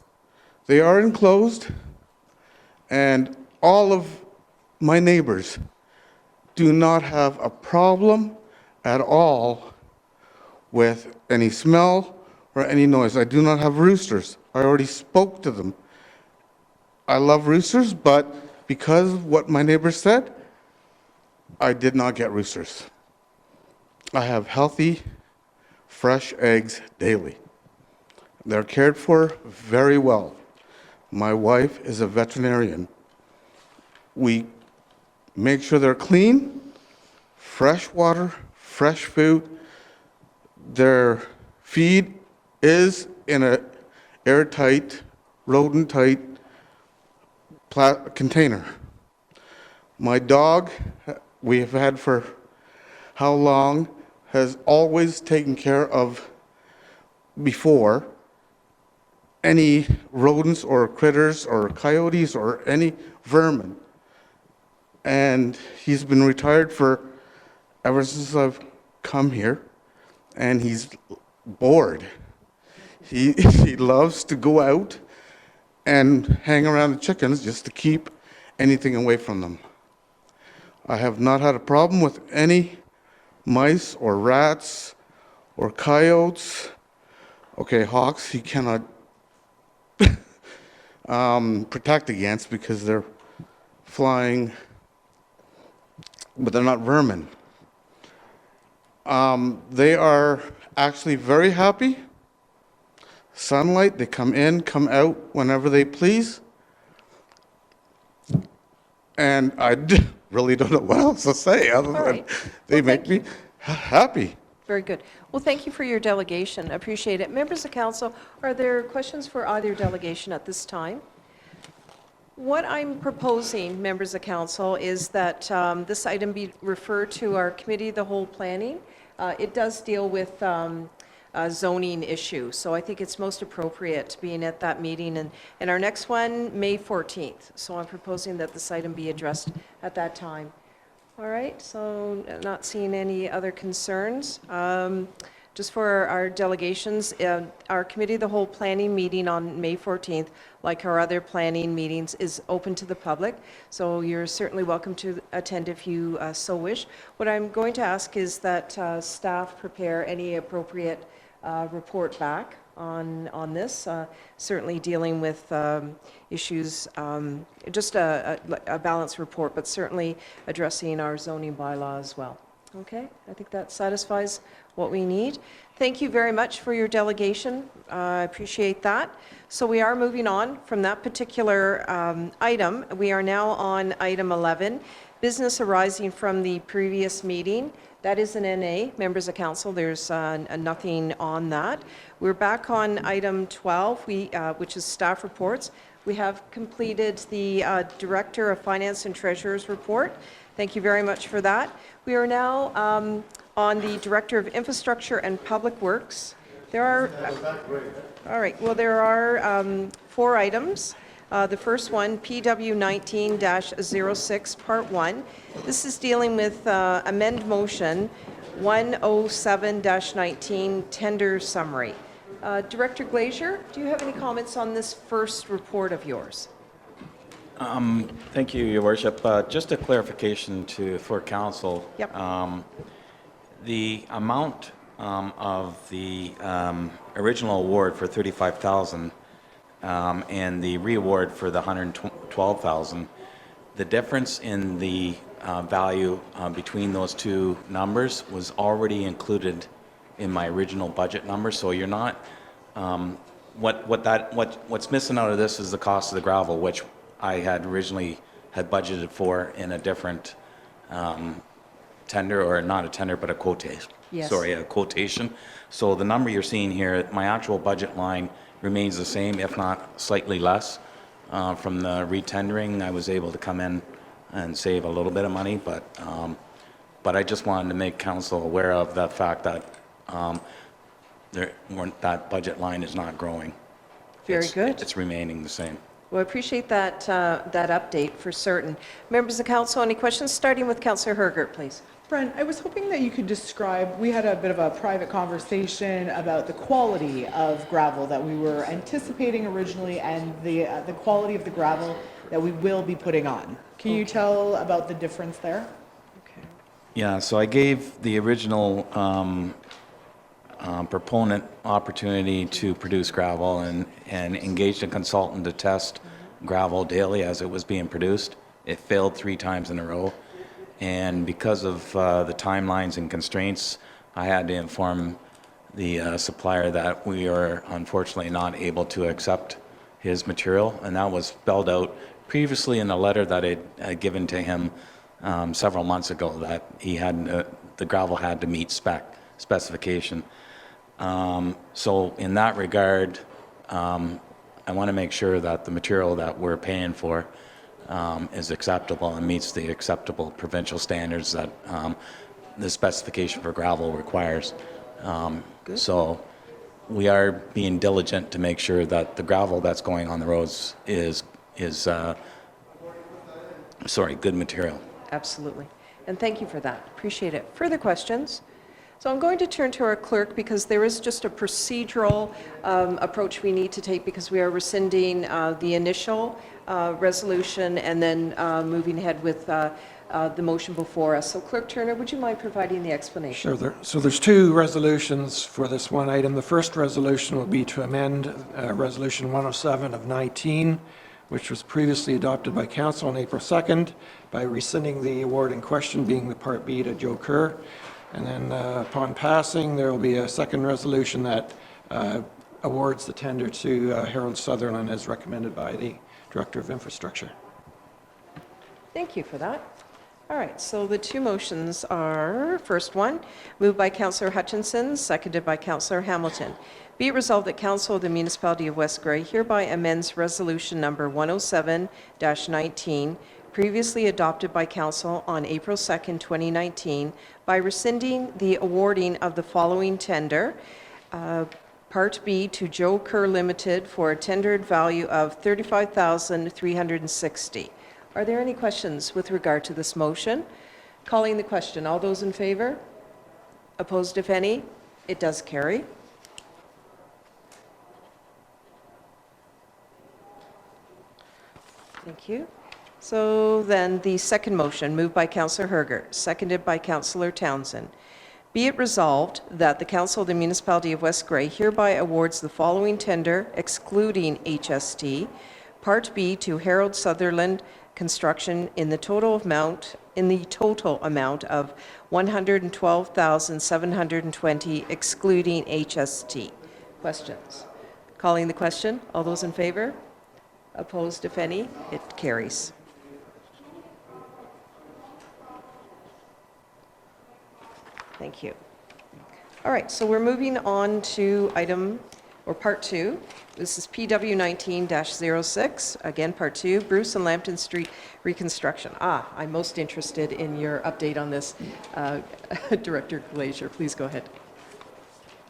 They are enclosed, and all of my neighbors do not have a problem at all with any smell or any noise. I do not have roosters. I already spoke to them. I love roosters, but because of what my neighbors said, I did not get roosters. I have healthy, fresh eggs daily. They're cared for very well. My wife is a veterinarian. We make sure they're clean, fresh water, fresh food. Their feed is in an airtight, rodent-tight container. My dog, we have had for how long, has always taken care of, before, any rodents or critters or coyotes or any vermin. And he's been retired for ever since I've come here, and he's bored. He loves to go out and hang around the chickens just to keep anything away from them. I have not had a problem with any mice or rats or coyotes. Okay, hawks he cannot protect against because they're flying, but they're not vermin. They are actually very happy. Sunlight, they come in, come out whenever they please. And I really don't know what else to say other than right. they Well, make me happy. Very good. Well, thank you for your delegation. Appreciate it. Members of council, are there questions for either delegation at this time? What I'm proposing, members of council, is that this item be referred to our committee of the whole planning. It does deal with a zoning issue, so I think it's most appropriate being at that meeting. And our next one, May 14th. So I'm proposing that this item be addressed at that time. All right, so not seeing any other concerns. Just for our delegations, our Committee of the Whole planning meeting on May 14th, like our other planning meetings, is open to the public. So you're certainly welcome to attend if you so wish. What I'm going to ask is that staff prepare any appropriate report back on this, certainly dealing with issues, just a balanced report, but certainly addressing our zoning bylaw as well. Okay, I think that satisfies what we need. Thank you very much for your delegation. I appreciate that. So we are moving on from that particular item. We are now on item 11, business arising from the previous meeting. That is an NA, members of council. There's nothing on that. We're back on item 12, which is staff reports. We have completed the Director of Finance and Treasurer's report. Thank you very much for that. We are now on the Director of Infrastructure and Public Works. There are, all right, well, there are 4 items. The first one, PW 19-06, Part 1. This is dealing with amend motion 107-19, tender summary. Director Glazier, do you have any comments on this first report of yours? Thank you, Your Worship. Just a clarification for council. Yep. The amount of the original award for $35,000 and the re-award for the $112,000, the difference in the value between those two numbers was already included in my original budget number. So you're not. What's missing out of this is the cost of the gravel, which I had originally had budgeted for in a different tender, or not a tender, but a quotation. Yes. Sorry, a quotation. So the number you're seeing here, my actual budget line remains the same, if not slightly less. From the retendering, I was able to come in and save a little bit of money, but I just wanted to make council aware of the fact that that budget line is not growing. Very good. It's remaining the same. Well, I appreciate that, that update for certain. Members of council, any questions? Starting with Councillor Hergert, please. Brent, I was hoping that you could describe, we had a bit of a private conversation about the quality of gravel that we were anticipating originally and the quality of the gravel that we will be putting on. Can you tell about the difference there? Okay. Yeah, so I gave the original proponent opportunity to produce gravel and engaged a consultant to test gravel daily as it was being produced. It failed 3 times in a row. And because of the timelines and constraints, I had to inform the supplier that we are unfortunately not able to accept his material. And that was spelled out previously in a letter that I had given to him several months ago, that he had the gravel had to meet specification. So in that regard, I want to make sure that the material that we're paying for is acceptable and meets the acceptable provincial standards that the specification for gravel requires. So we are being diligent to make sure that the gravel that's going on the roads is good material. Absolutely. And thank you for that. Appreciate it. Further questions? So I'm going to turn to our clerk because there is just a procedural approach we need to take because we are rescinding the initial resolution and then moving ahead with the motion before us. So Clerk Turner, would you mind providing the explanation? Sure. So there's 2 resolutions for this one item. The first resolution will be to amend Resolution 107 of 19, which was previously adopted by Council on April 2nd by rescinding the award in question, being the Part B to Joe Kerr. And then upon passing, there will be a second resolution that awards the tender to Harold Sutherland as recommended by the Director of Infrastructure. Thank you for that. All right, so the two motions are, first one, moved by Councillor Hutchinson, seconded by Councillor Hamilton. Be it resolved that Council of the Municipality of West Grey hereby amends Resolution Number 107-19, previously adopted by Council on April 2nd, 2019, by rescinding the awarding of the following tender, Part B to Joe Kerr Limited for a tendered value of $35,360. Are there any questions with regard to this motion? Calling the question, all those in favor? Opposed, if any? It does carry. Thank you. So then the second motion, moved by Councillor Herger, seconded by Councillor Townsend. Be it resolved that the Council of the Municipality of West Grey hereby awards the following tender, excluding HST, Part B to Harold Sutherland Construction in the total amount of $112,720, excluding HST. Questions? Calling the question. All those in favor? Opposed, if any? It carries. Thank you. All right, so we're moving on to part two. This is PW 19-06, again, part two, Bruce and Lambton Street reconstruction. I'm most interested in your update on this. Director Glazier, please go ahead.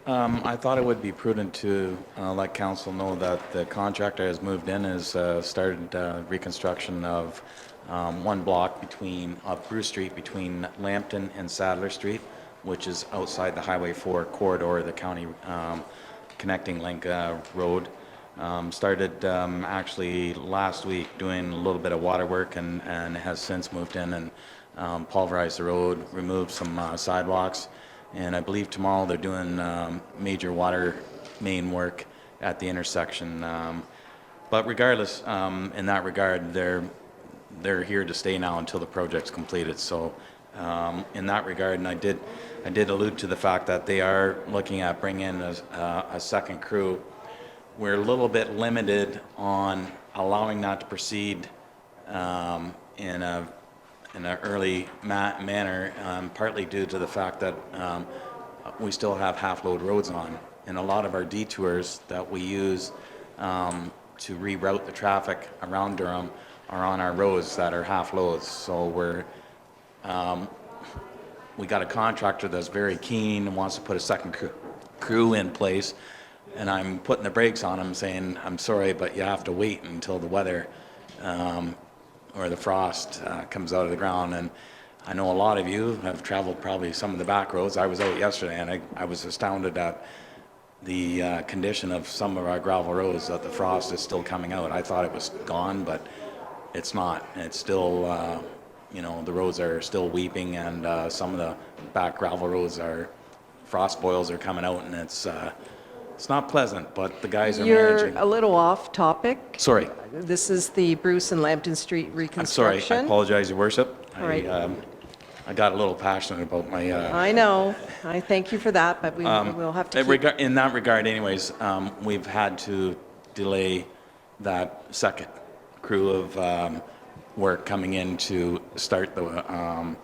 I thought it would be prudent to let council know that the contractor has moved in, has started reconstruction of one block of Bruce Street between Lambton and Sadler Street, which is outside the Highway 4 corridor, the county connecting link road. Started actually last week doing a little bit of water work and has since moved in and pulverized the road, removed some sidewalks, and I believe tomorrow they're doing major water main work at the intersection. But regardless, in that regard, they're here to stay now until the project's completed. So in that regard, and I did allude to the fact that they are looking at bringing in a second crew. We're a little bit limited on allowing that to proceed in an early manner, partly due to the fact that we still have half-load roads on, and a lot of our detours that we use to reroute the traffic around Durham are on our roads that are half-loads. So we got a contractor that's very keen and wants to put a second crew in place, and I'm putting the brakes on him, saying, I'm sorry, but you have to wait until the weather or the frost comes out of the ground. And I know a lot of you have traveled probably some of the back roads. I was out yesterday, and I was astounded at the condition of some of our gravel roads, that the frost is still coming out. I thought it was gone, but it's not. It's still, the roads are still weeping, and some of the back gravel roads frost boils are coming out, and it's not pleasant, but the guys are managing. You're a little off topic. Sorry. This is the Bruce and Lambton Street reconstruction. I'm sorry. I apologize, Your Worship. All right. I got a little passionate about my... I know. I thank you for that, but we'll have to keep... In that regard, anyways, we've had to delay that second crew of work coming in to start the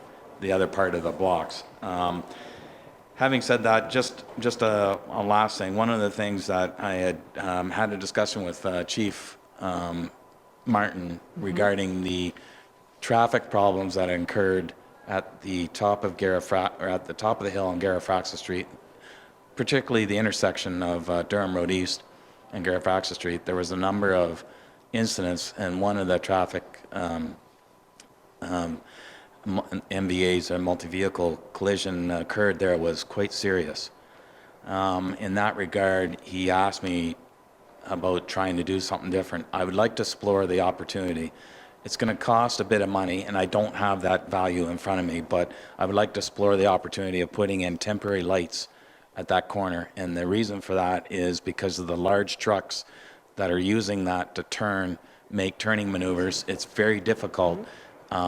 other part of the blocks. Having said that, just a last thing. One of the things that I had had a discussion with Chief Martin regarding the traffic problems that occurred at the top of at the top of the hill on Garifraxa Street, particularly the intersection of Durham Road East and Garifraxa Street. There was a number of incidents, and one of the traffic MVAs, a multi-vehicle collision occurred there, was quite serious. In that regard, he asked me about trying to do something different. I would like to explore the opportunity. It's going to cost a bit of money, and I don't have that value in front of me, but I would like to explore the opportunity of putting in temporary lights at that corner. And the reason for that is because of the large trucks that are using that to make turning maneuvers. It's very difficult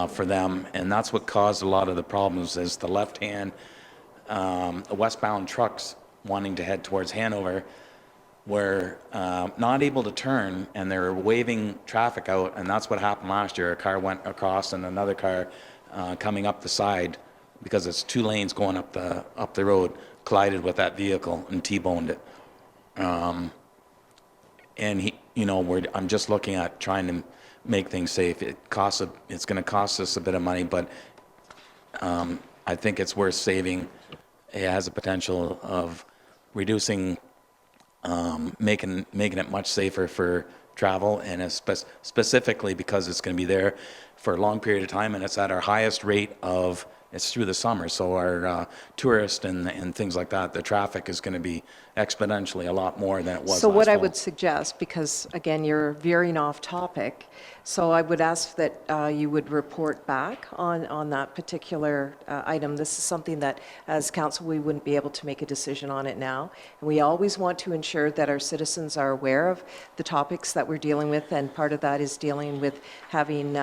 for them, and that's what caused a lot of the problems, is the left-hand westbound trucks wanting to head towards Hanover were not able to turn, and they were waving traffic out, and that's what happened last year. A car went across and another car coming up the side, because it's 2 lanes going up the road, collided with that vehicle and T-boned it. And I'm just looking at trying to make things safe. It's going to cost us a bit of money, but I think it's worth saving. It has a potential of reducing, making it much safer for travel, and specifically because it's going to be there for a long period of time, and it's at our highest rate it's through the summer, so our tourists and things like that, the traffic is going to be exponentially a lot more than it was So last what I fall. would suggest, because again, you're veering off topic, so I would ask that you would report back on that particular item. This is something that, as council, we wouldn't be able to make a decision on it now. And we always want to ensure that our citizens are aware of the topics that we're dealing with, and part of that is dealing with having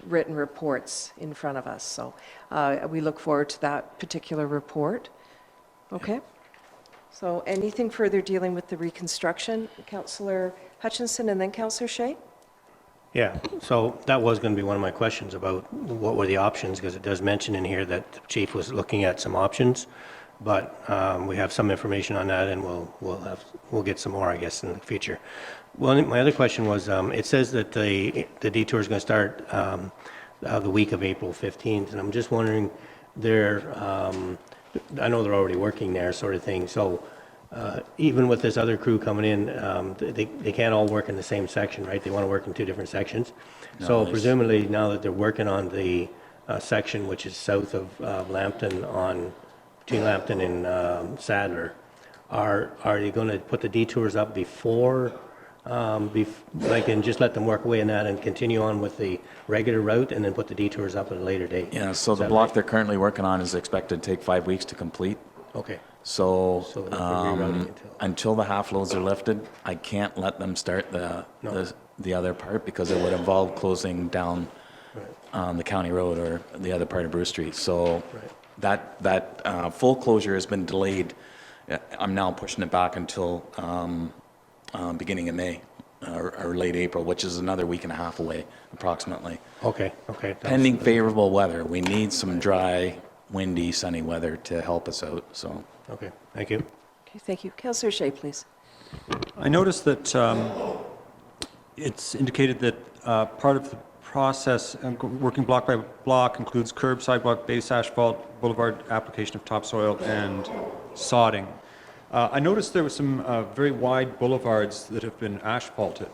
written reports in front of us. So we look forward to that particular report. Okay. So anything further dealing with the reconstruction? Councillor Hutchinson and then Councillor Shea? Yeah, so that was going to be one of my questions about what were the options, because it does mention in here that the chief was looking at some options, but we have some information on that, and we'll get some more, I guess, in the future. Well, my other question was, it says that the detour is going to start the week of April 15th, and I'm just wondering, I know they're already working there, sort of thing, so even with this other crew coming in, they can't all work in the same section, right? They want to work in 2 different sections. So presumably, now that they're working on the section which is south of Lambton, between Lambton and Sadler, are you going to put the detours up before, and just let them work away in that and continue on with the regular route, and then put the detours up at a later date? Yeah, so the block they're currently working on is expected to take 5 weeks to complete. Okay. So they'll be rerouting until the half loads are lifted, I can't let them start the other part, because it would involve closing down the county road or the other part of Bruce Street. So that full closure has been delayed. I'm now pushing it back until beginning of May or late April, which is another week and a half away, approximately. Okay. Pending favorable weather. We need some dry, windy, sunny weather to help us out. So. Okay, thank you. Okay, thank you. Councillor Shea, please. I noticed that it's indicated that part of the process, working block by block, includes curb, sidewalk, base asphalt, boulevard application of topsoil, and sodding. I noticed there were some very wide boulevards that have been asphalted.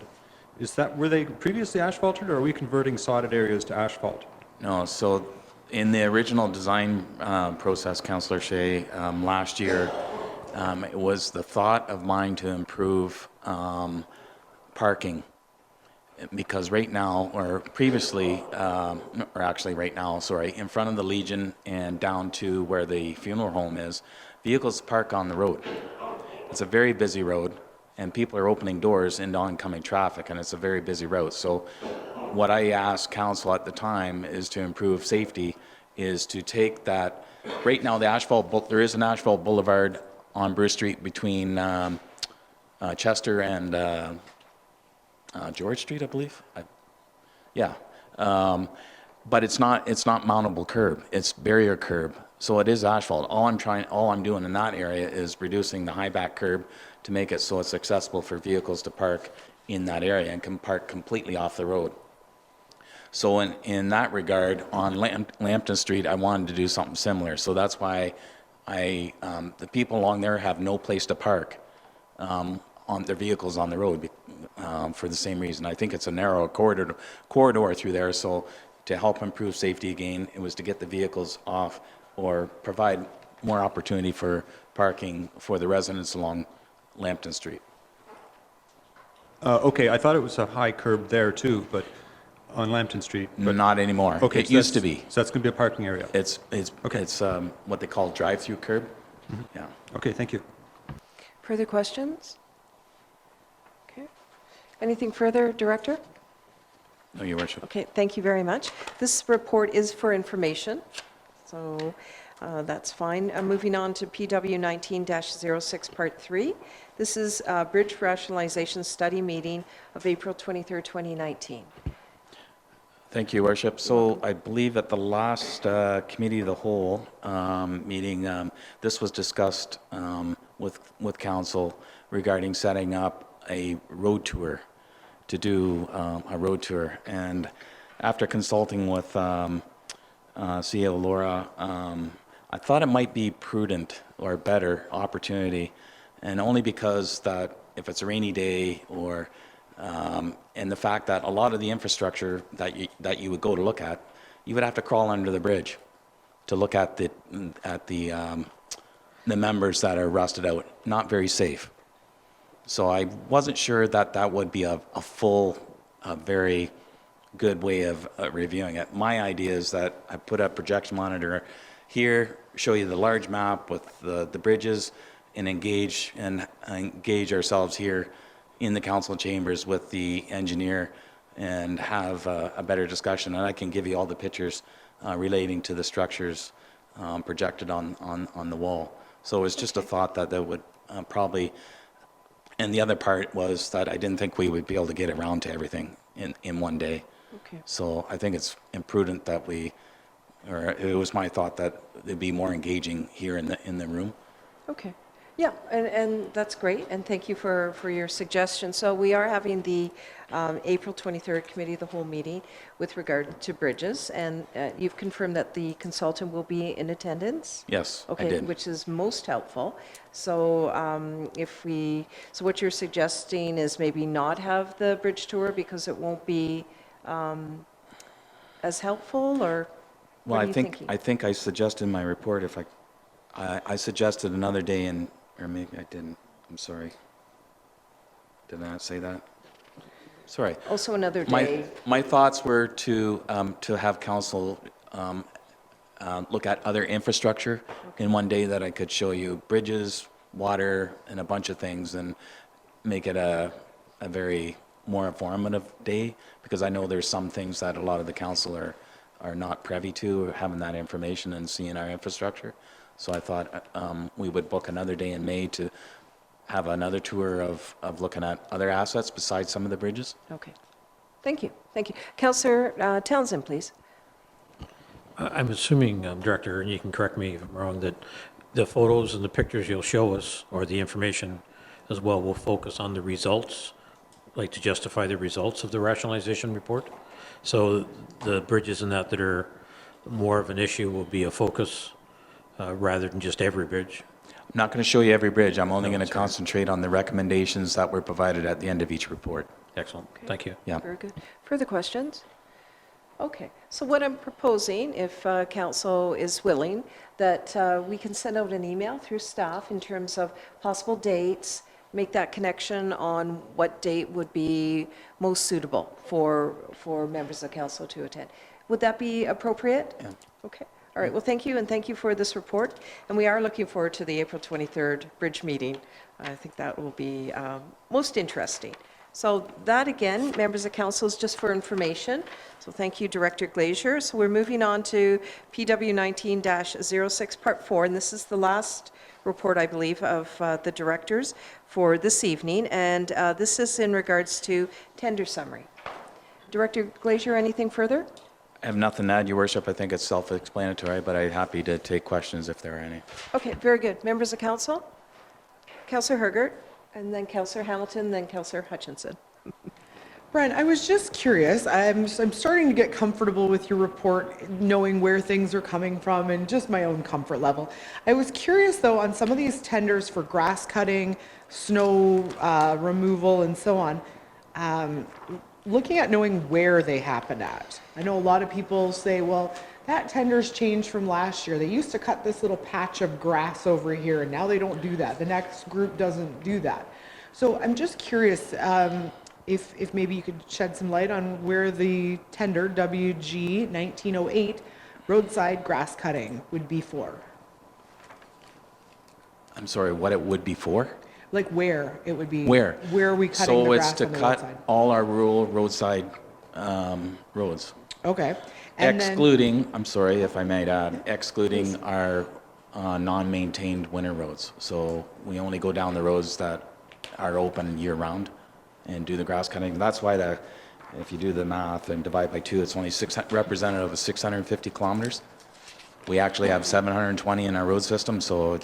Were they previously asphalted, or are we converting sodded areas to asphalt? No, so in the original design process, Councillor Shea, last year, it was the thought of mine to improve parking, because right now, or previously, or actually right now, sorry, in front of the Legion and down to where the funeral home is, vehicles park on the road. It's a very busy road, and people are opening doors into oncoming traffic, and it's a very busy road. So what I asked council at the time is to improve safety, is to take that, right now there is an asphalt boulevard on Bruce Street between Chester and George Street, I believe. But it's not mountable curb, it's barrier curb. So it is asphalt. All I'm doing in that area is reducing the high back curb to make it so it's accessible for vehicles to park in that area and can park completely off the road. So in that regard, on Lambton Street, I wanted to do something similar. So that's why the people along there have no place to park on their vehicles on the road for the same reason. I think it's a narrow corridor through there. So to help improve safety again, it was to get the vehicles off or provide more opportunity for parking for the residents along Lambton Street. Okay, I thought it was a high curb there too, but on Lambton Street. But not anymore. Okay, it used to be. So that's going to be a parking area. It's what they call drive-through curb. Mm-hmm. Yeah. Okay, thank you. Further questions? Okay. Anything further, Director? No, Your Worship. Okay, thank you very much. This report is for information, so that's fine. Moving on to PW 19-06, Part 3. This is Bridge Rationalization Study Meeting of April 23rd, 2019. Thank you, Worship. So I believe at the last Committee of the Whole meeting, this was discussed with Council regarding setting up a road tour, to do a road tour. And after consulting with CEO Laura, I thought it might be prudent or a better opportunity, and only because that if it's a rainy day or and the fact that a lot of the infrastructure that you would go to look at, you would have to crawl under the bridge to look at the members that are rusted out. Not very safe. So I wasn't sure that that would be a full, very good way of reviewing it. My idea is that I put a projection monitor here, show you the large map with the bridges, and engage ourselves here in the council chambers with the engineer and have a better discussion. And I can give you all the pictures relating to the structures projected on the wall. So it's just a thought that would probably, and the other part was that I didn't think we would be able to get around to everything in one day. Okay. So I think it's imprudent that or it was my thought that it'd be more engaging here in the room. Okay. Yeah, and that's great, and thank you for your suggestion. So we are having the April 23rd Committee of the Whole meeting with regard to bridges, and you've confirmed that the consultant will be in attendance? Yes, I Okay, did. which is most helpful. So so what you're suggesting is maybe not have the bridge tour because it won't be as helpful, or Well, what are you thinking? I think I suggested in my report, if I suggested another day or maybe I didn't. I'm sorry. Did I not say that? Sorry. Also another day. My thoughts were to have council look at other infrastructure in one day, that I could show you bridges, water, and a bunch of things, and make it a very more informative day, because I know there's some things that a lot of the council are not privy to, or having that information and seeing our infrastructure. So I thought we would book another day in May to have another tour of looking at other assets besides some of the bridges. Okay. Thank you. Thank you. Councillor Townsend, please. I'm assuming, Director, and you can correct me if I'm wrong, that the photos and the pictures you'll show us, or the information as well, will focus on the results, like to justify the results of the rationalization report. So the bridges and that are more of an issue will be a focus rather than just every bridge. I'm not going to show you every bridge. I'm only going to concentrate on the recommendations that were provided at the end of each report. Excellent. Thank you. Yeah. Very good. Further questions? Okay. So what I'm proposing, if council is willing, that we can send out an email through staff in terms of possible dates, make that connection on what date would be most suitable for members of council to attend. Would that be appropriate? Yeah. Okay. All right. Well, thank you, and thank you for this report. And we are looking forward to the April 23rd bridge meeting. I think that will be most interesting. So that, again, members of council, is just for information. So thank you, Director Glazier. So we're moving on to PW 19-06, Part 4, and this is the last report, I believe, of the directors for this evening. And this is in regards to tender summary. Director Glazier, anything further? I have nothing to add, Your Worship. I think it's self-explanatory, but I'm happy to take questions if there are any. Okay, very good. Members of council? Councillor Hergert, and then Councillor Hamilton, then Councillor Hutchinson. Brian, I was just curious. I'm starting to get comfortable with your report, knowing where things are coming from and just my own comfort level. I was curious, though, on some of these tenders for grass cutting, snow removal, and so on, looking at knowing where they happen at. I know a lot of people say, well, that tender's changed from last year. They used to cut this little patch of grass over here, and now they don't do that. The next group doesn't do that. So I'm just curious if maybe you could shed some light on where the tender, WG 1908, roadside grass cutting would be for. I'm sorry, what it would be for? Like where it would be. Where? Where are we cutting the grass on the roadside? So it's to cut all our rural roadside roads. Okay. And Excluding, I'm sorry if I might add, excluding our non-maintained winter roads. So we only go down the roads that are open year-round and do the grass cutting. That's why If you do the math and divide by 2, it's only representative of 650 kilometers. We actually have 720 in our road system, so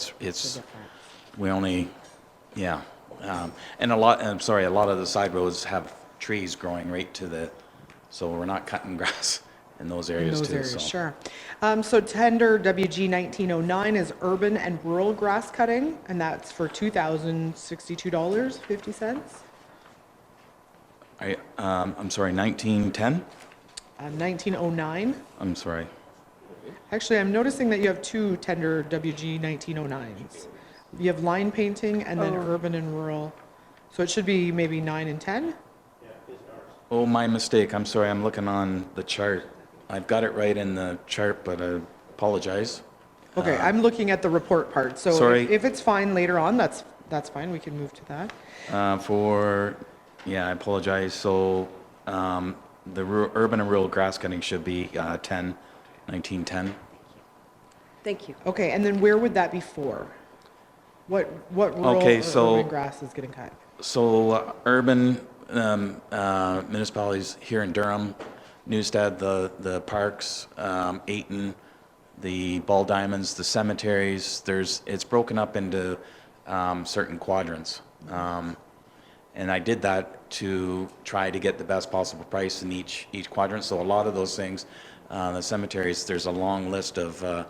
we only, yeah. And a lot of the side roads have trees growing right to the, so we're not cutting grass in those areas too. So. Sure. So tender WG 1909 is urban and rural grass cutting, and that's for $2,062.50. I'm sorry, 1910? 1909. I'm sorry. Actually, I'm noticing that you have two tender WG 1909s. You have line painting and then urban and rural. So it should be maybe 9 and 10? Oh, my mistake. I'm sorry. I'm looking on the chart. I've got it right in the chart, but I apologize. Okay, I'm looking at the report part. So Sorry. if it's fine later on, that's fine. We can move to that. Yeah, I apologize. So the urban and rural grass cutting should be 1910. Thank you. Okay, and then where would that be for? What rural or urban grass is getting cut? So urban municipalities here in Durham, Newstead, the parks, Ayton, the ball diamonds, the cemeteries, it's broken up into certain quadrants. And I did that to try to get the best possible price in each quadrant. So a lot of those things, the cemeteries, there's a long list of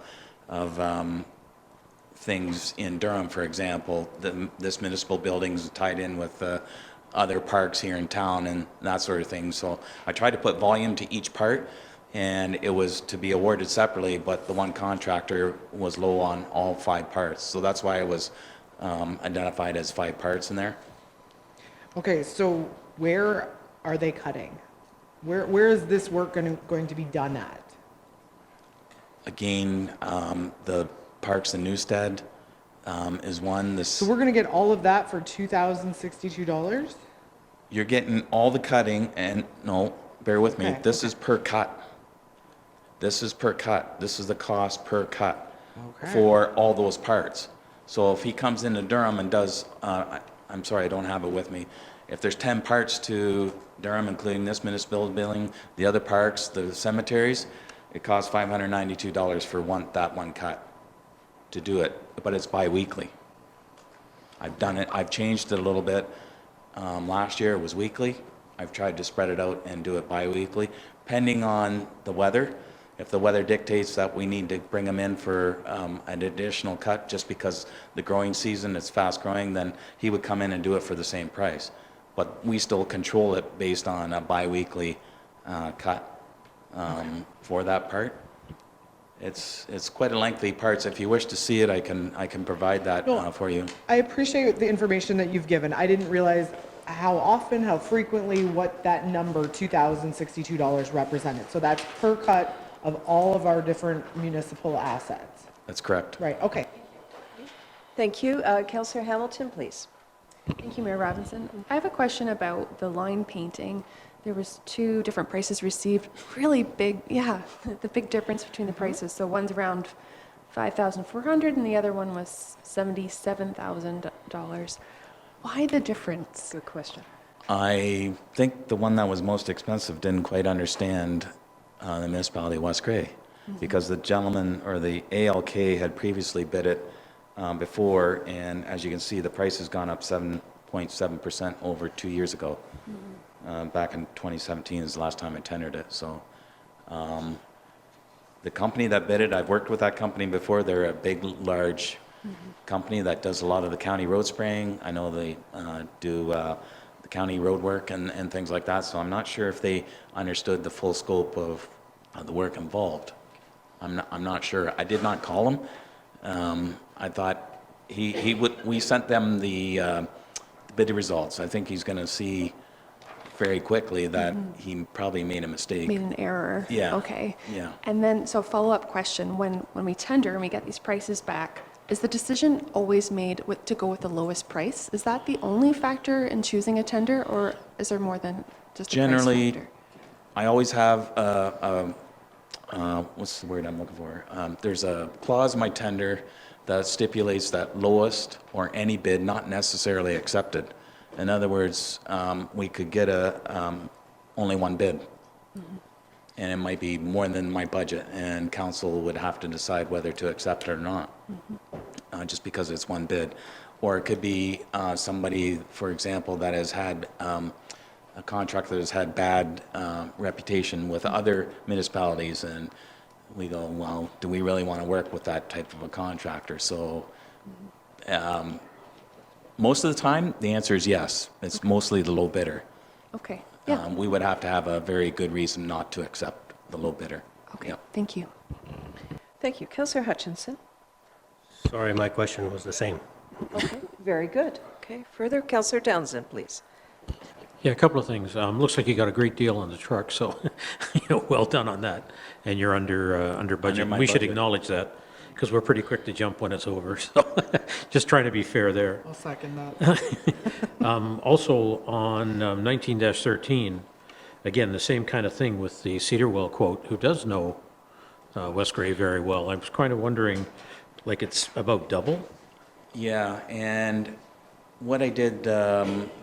things in Durham, for example. This municipal building is tied in with other parks here in town and that sort of thing. So I tried to put volume to each part, and it was to be awarded separately, but the one contractor was low on all 5 parts. So that's why it was identified as 5 parts in there. Okay, so where are they cutting? Where is this work going to be done at? Again, the parks in Newstead is one. So we're going to get all of that for $2,062? You're getting all the cutting, and no, bear with me. Okay, This is per cut. This is per cut. This is the cost per cut for all those parts. So if he comes into Durham and does, I'm sorry, I don't have it with me. If there's 10 parts to Durham, including this municipal building, the other parks, the cemeteries, it costs $592 for that one cut to do it, but it's bi-weekly. I've done it, I've changed it a little bit. Last year it was weekly. I've tried to spread it out and do it bi-weekly, pending on the weather. If the weather dictates that we need to bring them in for an additional cut just because the growing season is fast growing, then he would come in and do it for the same price. But we still control it based on a bi-weekly cut for that part. It's quite a lengthy parts. If you wish to see it, I can provide that for you. I appreciate the information that you've given. I didn't realize how often, how frequently, what that number, $2,062, represented. So that's per cut of all of our different municipal assets. That's correct. Right, okay. Thank you. Councillor Hamilton, please. Thank you, Mayor Robinson. I have a question about the line painting. There was 2 different prices received, really big, yeah, the big difference between the prices. So one's around $5,400 and the other one was $77,000. Why the difference? Good question. I think the one that was most expensive didn't quite understand the municipality of West Gray, because the gentleman or the ALK had previously bid it before, and as you can see, the price has gone up 7.7% over 2 years ago. Back in 2017 is the last time I tendered it. So the company that bid it, I've worked with that company before. They're a big, large company that does a lot of the county road spraying. I know they do the county road work and things like that. So I'm not sure if they understood the full scope of the work involved. I'm not sure. I did not call him. I thought we sent them the bid results. I think he's going to see very quickly that he probably made a mistake. Made an error. Yeah. Okay. Yeah. And then, so follow-up question, when we tender and we get these prices back, is the decision always made to go with the lowest price? Is that the only factor in choosing a tender, or is there more than just a price Generally, factor? I always have what's the word I'm looking for? There's a clause in my tender that stipulates that lowest or any bid not necessarily accepted. In other words, we could get only one bid. And it might be more than my budget, and council would have to decide whether to accept it or not, just because it's one bid. Or it could be somebody, for example, that has had a contractor that has had bad reputation with other municipalities, and we go, well, do we really want to work with that type of a contractor? So most of the time, the answer is yes. It's mostly the low bidder. Okay, yeah, We would have to have a very good reason not to accept the low bidder. okay, Yep. thank you. Thank you. Councillor Hutchinson? Sorry, my question was the same. Okay, very good. Okay, further, Councillor Townsend, please. Yeah, a couple of things. Looks like you got a great deal on the truck, so, well done on that. And you're under budget. my We should budget. acknowledge that, because we're pretty quick to jump when it's over, so just trying to be fair there. I'll second that. Also, on 19-13, again, the same kind of thing with the Cedarwell quote, who does know West Gray very well. I was kind of wondering, like, it's about double? Yeah, and what I did,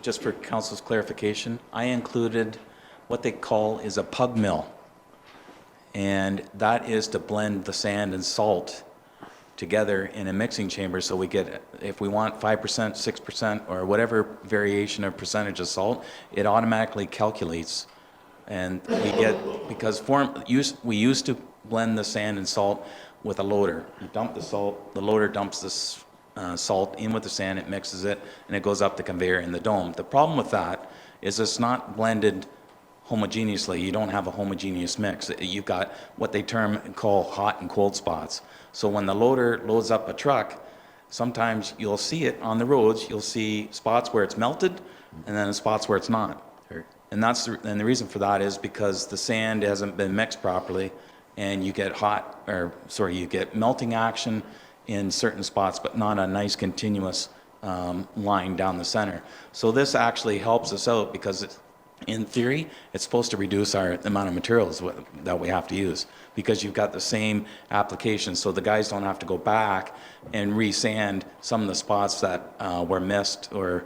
just for council's clarification, I included what they call is a pug mill. And that is to blend the sand and salt together in a mixing chamber, so we get, if we want 5%, 6%, or whatever variation of percentage of salt, it automatically calculates. And we get, because we used to blend the sand and salt with a loader. You dump the salt, the loader dumps this salt in with the sand, it mixes it, and it goes up the conveyor in the dome. The problem with that is it's not blended homogeneously. You don't have a homogeneous mix. You've got what they call hot and cold spots. So when the loader loads up a truck, sometimes you'll see it on the roads. You'll see spots where it's melted, and then spots where it's not. And the reason for that is because the sand hasn't been mixed properly, and you get you get melting action in certain spots, but not a nice continuous line down the center. So this actually helps us out because in theory, it's supposed to reduce the amount of materials that we have to use, because you've got the same application, so the guys don't have to go back and re-sand some of the spots that were missed or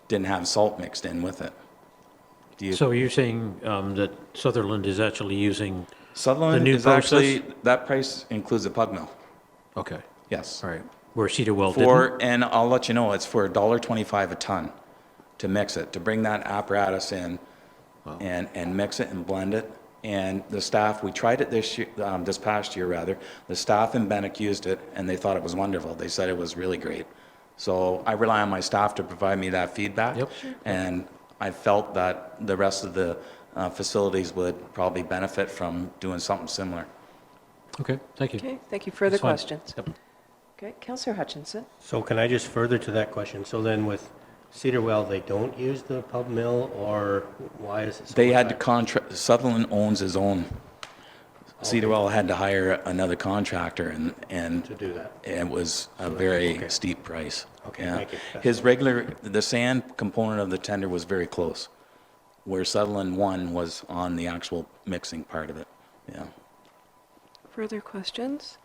didn't have salt mixed in with it. So you're saying that Sutherland is actually using Sutherland the new is process? actually, that price includes a pug mill. Okay, Yes. all right. Where Cedarwell didn't? And I'll let you know, it's for $1.25 a ton to mix it, to bring that apparatus in and mix it and blend it. And the staff, we tried it this past year rather, the staff in Benwick used it and they thought it was wonderful. They said it was really great. So I rely on my staff to provide me that feedback. Yep. And I felt that the rest of the facilities would probably benefit from doing something similar. Okay, thank you. Okay, thank you. Further That's fine. questions? Yep. Okay, Councillor Hutchinson? So can I just further to that question? So then with Cedarwell, they don't use the pub mill, or why is it so They had to much? contract, Sutherland owns his own. Cedarwell had to hire another contractor and To do that? it was a very steep price. Okay, Yeah. thank you. The sand component of the tender was very close, where Sutherland won was on the actual mixing part of it. Yeah. Further questions?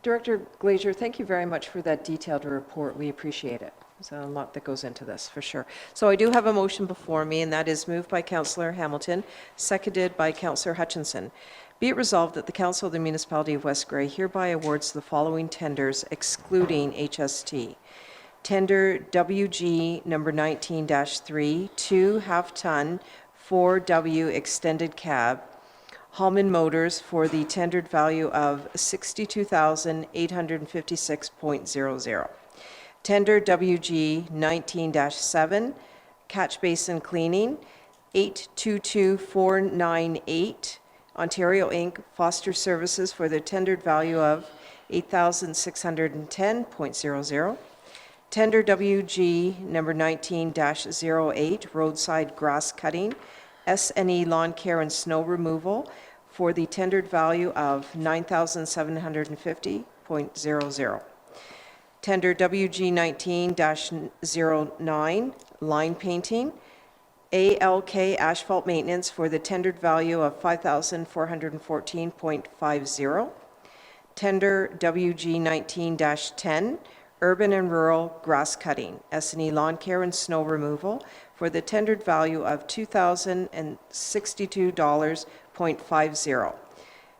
Director Glazier, thank you very much for that detailed report. We appreciate it. There's a lot that goes into this, for sure. So I do have a motion before me, and that is moved by Councillor Hamilton, seconded by Councillor Hutchinson. Be it resolved that the Council of the Municipality of West Gray hereby awards the following tenders excluding HST. Tender WG number 19-3, 2 half-ton 4W extended cab, Hallman Motors, for the tendered value of $62,856.00. Tender WG 19-7, catch basin cleaning, 822498, Ontario Inc., Foster Services, for the tendered value of $8,610.00. Tender WG number 19-08, roadside grass cutting, S&E lawn care and snow removal, for the tendered value of $9,750.00. Tender WG 19-09, line painting, ALK asphalt maintenance, for the tendered value of $5,414.50. Tender WG 19-10, urban and rural grass cutting, S&E lawn care and snow removal for the tendered value of $2,062.50.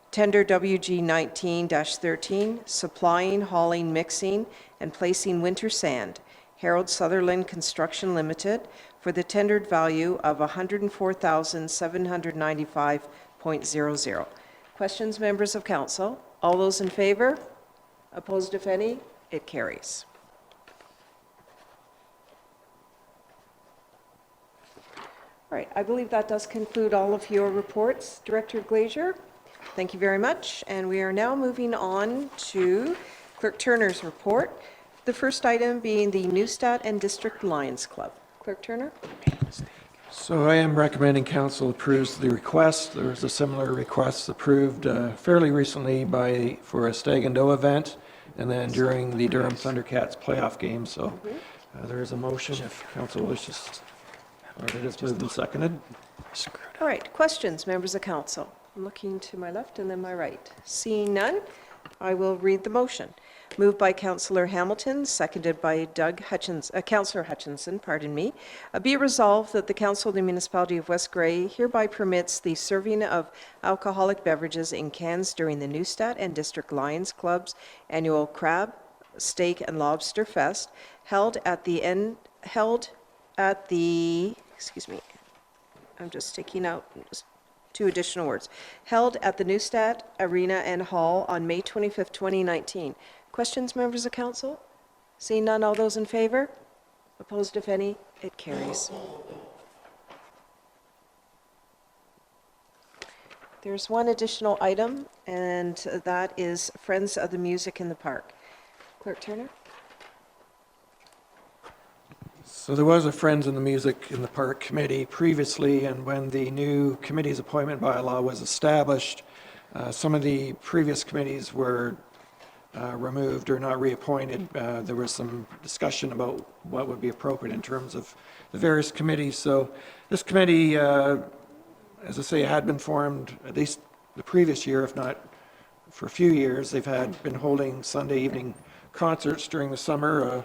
Tender WG 19-13, supplying, hauling, mixing, and placing winter sand, Harold Sutherland Construction Limited, for the tendered value of $104,795.00. Questions, members of council? All those in favor? Opposed, if any? It carries. All right, I believe that does conclude all of your reports. Director Glazier, thank you very much. And we are now moving on to Clerk Turner's report. The first item being the Neustadt and District Lions Club. Clerk Turner? So I am recommending council approves the request. There was a similar request approved fairly recently for a Stag and Doe event, and then during the Durham Thundercats playoff game. So there is a motion if council wishes. Or it is moved and seconded. All right, questions, members of council? I'm looking to my left and then my right. Seeing none, I will read the motion. Moved by Councillor Hamilton, seconded by Councillor Hutchinson, pardon me. Be it resolved that the Council of the Municipality of West Grey hereby permits the serving of alcoholic beverages in cans during the Neustadt and District Lions Club's annual Crab, Steak and Lobster Fest held at the excuse me, I'm just taking out two additional words, held at the Neustadt Arena and Hall on May 25th, 2019. Questions, members of council? Seeing none, all those in favor? Opposed, if any? It carries. There's one additional item, and that is Friends of the Music in the Park. Clerk Turner? So there was a Friends of the Music in the Park committee previously, and when the new committee's appointment bylaw was established, some of the previous committees were removed or not reappointed. There was some discussion about what would be appropriate in terms of the various committees. So this committee, as I say, had been formed at least the previous year, if not for a few years. They've been holding Sunday evening concerts during the summer.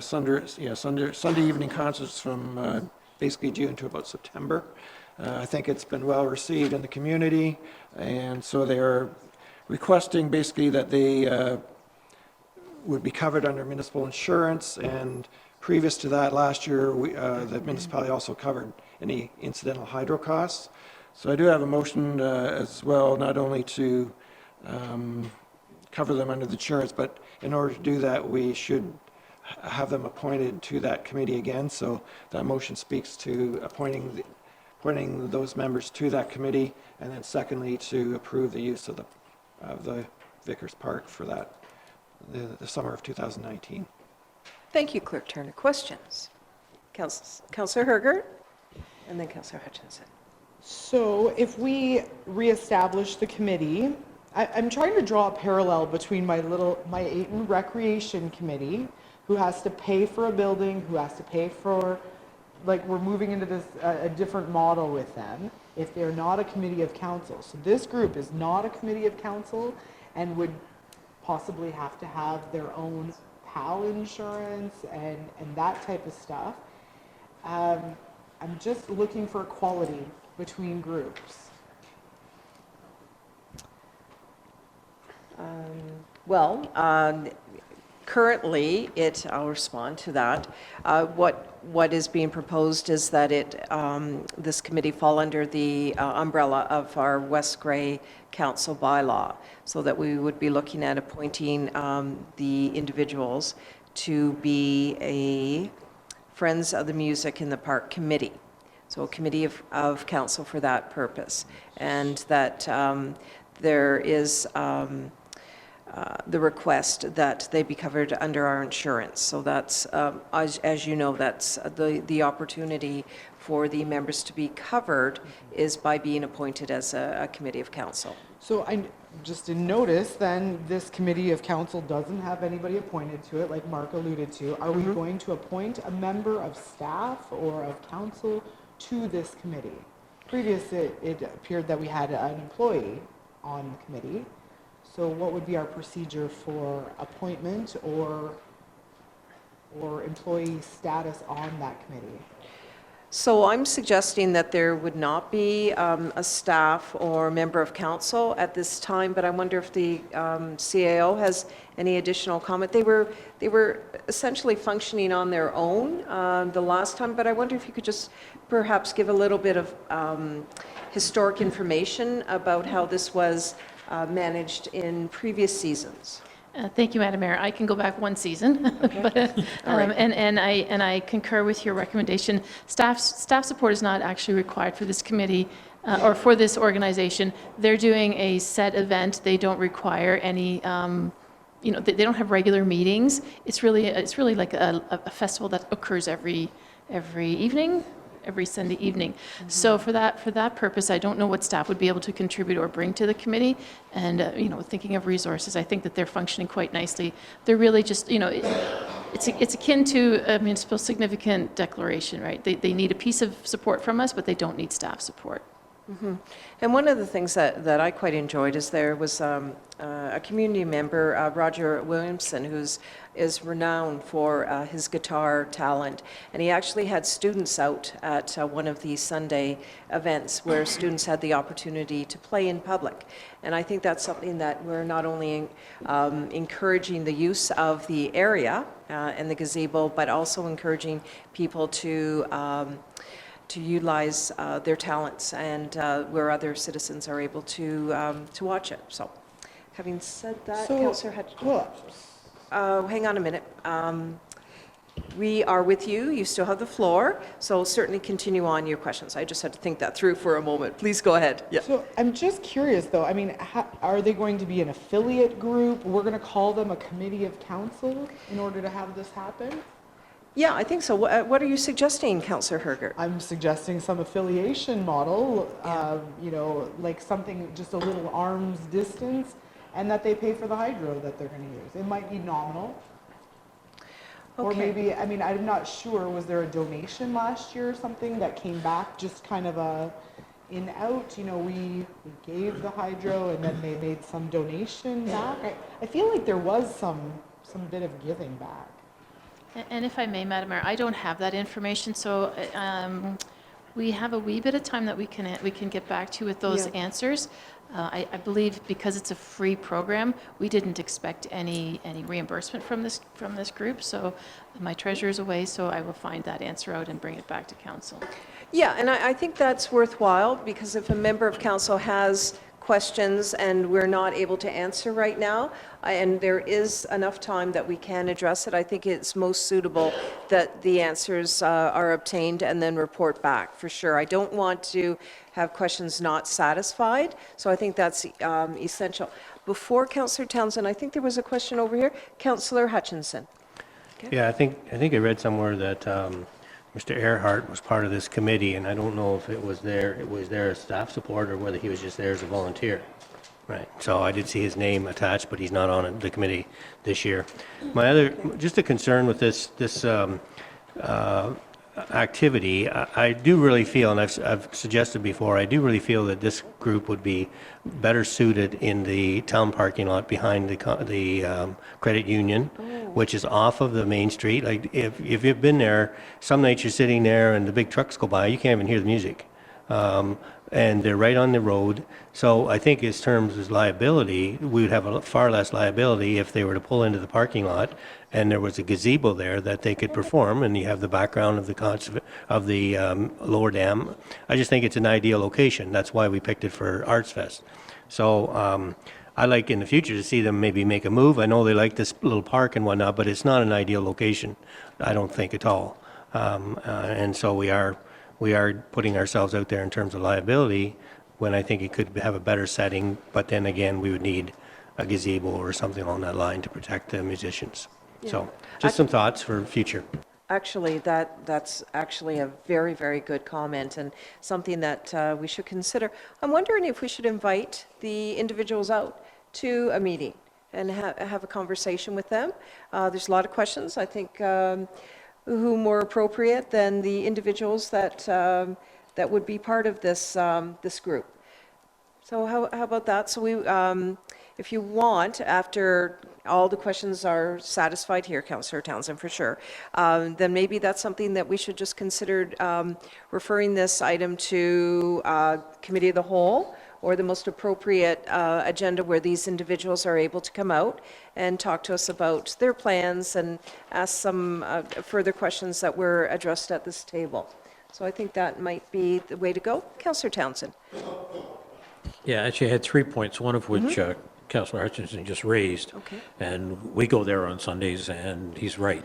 Sunday evening concerts from basically June to about September. I think it's been well received in the community, and so they are requesting basically that they would be covered under municipal insurance, and previous to that, last year, the municipality also covered any incidental hydro costs. So I do have a motion as well, not only to cover them under the insurance, but in order to do that, we should have them appointed to that committee again. So that motion speaks to appointing those members to that committee, and then secondly, to approve the use of the Vickers Park for that, the summer of 2019. Thank you, Clerk Turner. Questions? Councillor Hergert, and then Councillor Hutchinson. So if we reestablish the committee, I'm trying to draw a parallel between my Ayton Recreation Committee, who has to pay for a building, who has to pay for, like, we're moving into this, a different model with them, if they're not a committee of council. So this group is not a committee of council and would possibly have to have their own PAL insurance and that type of stuff. I'm just looking for equality between groups. Currently, I'll respond to that. What is being proposed is that this committee fall under the umbrella of our West Grey Council bylaw, so that we would be looking at appointing the individuals to be a Friends of the Music in the Park committee. So a committee of council for that purpose. And that there is the request that they be covered under our insurance. So that's, as you know, that's the opportunity for the members to be covered is by being appointed as a committee of council. So I just didn't notice then this committee of council doesn't have anybody appointed to it, like Mark alluded to. Are we going to appoint a member of staff or of council to this committee? Previously, it appeared that we had an employee on the committee. So what would be our procedure for appointment or employee status on that committee? So I'm suggesting that there would not be a staff or member of council at this time, but I wonder if the CAO has any additional comment. They were essentially functioning on their own the last time, but I wonder if you could just perhaps give a little bit of historic information about how this was managed in previous seasons. Thank you, Madam Mayor. I can go back one season, but, right. and I concur with your recommendation. Staff support is not actually required for this committee or for this organization. They're doing a set event. They don't require any, they don't have regular meetings. It's really like a festival that occurs every evening. Every Sunday evening. So for that purpose, I don't know what staff would be able to contribute or bring to the committee. And, thinking of resources, I think that they're functioning quite nicely. They're really just, it's akin to a municipal significant declaration, right? They need a piece of support from us, but they don't need staff support. Mm-hmm. And one of the things that I quite enjoyed is there was a community member, Roger Williamson, is renowned for his guitar talent. And he actually had students out at one of the Sunday events where students had the opportunity to play in public. And I think that's something that we're not only encouraging the use of the area and the gazebo, but also encouraging people to utilize their talents and where other citizens are able to watch it. So, having said that, Councillor Hutchinson. Hang on a minute. We are with you. You still have the floor, so certainly continue on your questions. I just had to think that through for a moment. Please go ahead. Yeah. So I'm just curious, though. I mean, are they going to be an affiliate group? We're going to call them a committee of council in order to have this happen? Yeah, I think so. What are you suggesting, Councillor Herger? I'm suggesting some affiliation model, like something just a little arm's distance, and that they pay for the hydro that they're going to use. It might be nominal. Or maybe, I'm not sure, was there a donation last year or something that came back, just kind of a in-out, we gave the hydro and then they made some donation back. I feel like there was some bit of giving back. And if I may, Madam Mayor, I don't have that information, so we have a wee bit of time that we can get back to you with those answers. I believe because it's a free program, we didn't expect any reimbursement from this group. So my treasurer's away, so I will find that answer out and bring it back to council. Yeah, and I think that's worthwhile because if a member of council has questions and we're not able to answer right now, and there is enough time that we can address it, I think it's most suitable that the answers are obtained and then report back, for sure. I don't want to have questions not satisfied, so I think that's essential. Before Councillor Townsend, I think there was a question over here. Councillor Hutchinson. Okay. Yeah, I think I read somewhere that Mr. Earhart was part of this committee, and I don't know if it was there as staff support or whether he was just there as a volunteer. Right. So I did see his name attached, but he's not on the committee this year. Just a concern with this activity, I do really feel, and I've suggested before, I do really feel that this group would be better suited in the town parking lot behind the credit union, which is off of the main street. Like if you've been there, some nights you're sitting there and the big trucks go by, you can't even hear the music. And they're right on the road. So I think in terms of liability, we would have far less liability if they were to pull into the parking lot and there was a gazebo there that they could perform, and you have the background of the lower dam. I just think it's an ideal location. That's why we picked it for Arts Fest. So I like in the future to see them maybe make a move. I know they like this little park and whatnot, but it's not an ideal location, I don't think at all. And so we are putting ourselves out there in terms of liability when I think it could have a better setting, but then again, we would need a gazebo or something along that line to protect the musicians. Yeah. So just some thoughts for future. Actually, that's actually a very, very good comment and something that we should consider. I'm wondering if we should invite the individuals out to a meeting and have a conversation with them. There's a lot of questions, I think, who more appropriate than the individuals that would be part of this this group. So how about that? So if you want, after all the questions are satisfied here, Councillor Townsend, for sure, then maybe that's something that we should just consider referring this item to Committee of the Whole, or the most appropriate agenda where these individuals are able to come out and talk to us about their plans and ask some further questions that were addressed at this table. So I think that might be the way to go. Councillor Townsend. Yeah, actually, I had 3 points, one of which Councillor Hutchinson just raised. Okay. And we go there on Sundays, and he's right.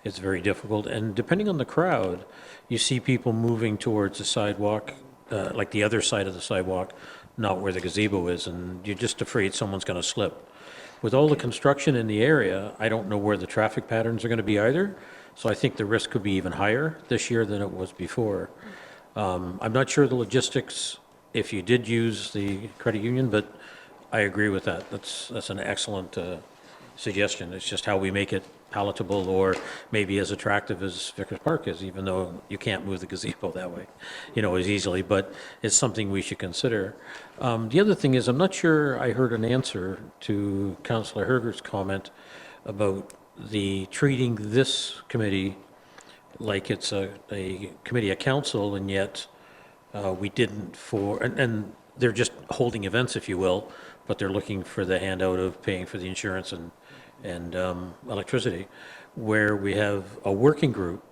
It's very difficult. And depending on the crowd, you see people moving towards the sidewalk, like the other side of the sidewalk, not where the gazebo is, and you're just afraid someone's going to slip. With all the construction in the area, I don't know where the traffic patterns are going to be either, so I think the risk could be even higher this year than it was before. I'm not sure the logistics, if you did use the credit union, but I agree with that. That's an excellent suggestion. It's just how we make it palatable, or maybe as attractive as Vickers Park is, even though you can't move the gazebo that way, as easily, but it's something we should consider. The other thing is, I'm not sure I heard an answer to Councillor Herger's comment about the treating this committee like it's a committee of council, and yet we didn't and they're just holding events, if you will, but they're looking for the handout of paying for the insurance and electricity, where we have a working group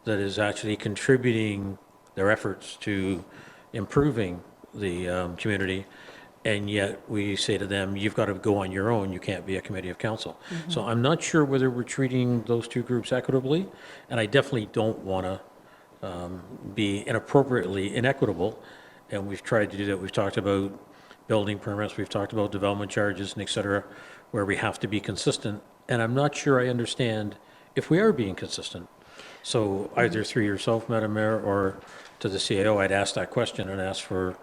that is actually contributing their efforts to improving the community, and yet we say to them, you've got to go on your own, you can't be a committee of council. So I'm not sure whether we're treating those two groups equitably, and I definitely don't want to be inappropriately inequitable, and we've tried to do that. We've talked about building permits, we've talked about development charges and et cetera, where we have to be consistent, and I'm not sure I understand if we are being consistent. So either through yourself, Madam Mayor, or to the CAO, I'd ask that question and ask for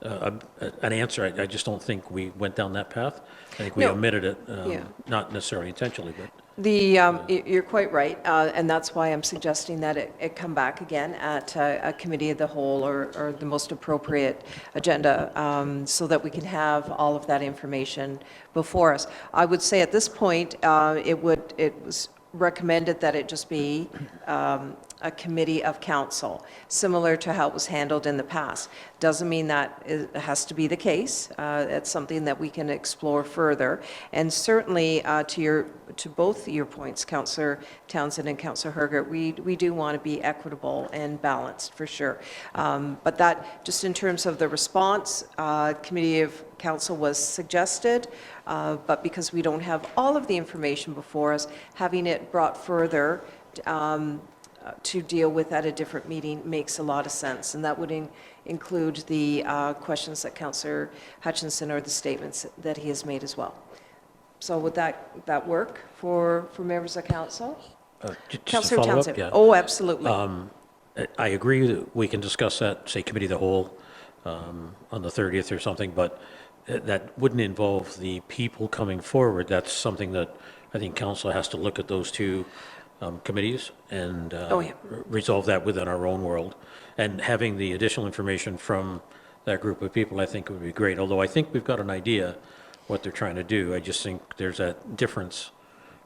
an answer. I just don't think we went down that path. I think we No. omitted it, Yeah. not necessarily intentionally, but. You're quite right, and that's why I'm suggesting that it come back again at a Committee of the Whole, or the most appropriate agenda, so that we can have all of that information before us. I would say at this point, it was recommended that it just be a committee of council, similar to how it was handled in the past. Doesn't mean that it has to be the case. It's something that we can explore further. And certainly, to both your points, Councillor Townsend and Councillor Herger, we do want to be equitable and balanced, for sure. But that, just in terms of the response, Committee of Council was suggested, but because we don't have all of the information before us, having it brought further to deal with at a different meeting makes a lot of sense, and that would include the questions that Councillor Hutchinson, or the statements that he has made as well. So would that work for members of council? Just to Councillor follow up, Townsend? yeah. Oh, absolutely. I agree that we can discuss that, say, Committee of the Whole on the 30th or something, but that wouldn't involve the people coming forward. That's something that I think council has to look at those two committees and resolve that within our own world. And having the additional information from that group of people, I think, would be great. Although I think we've got an idea what they're trying to do. I just think there's that difference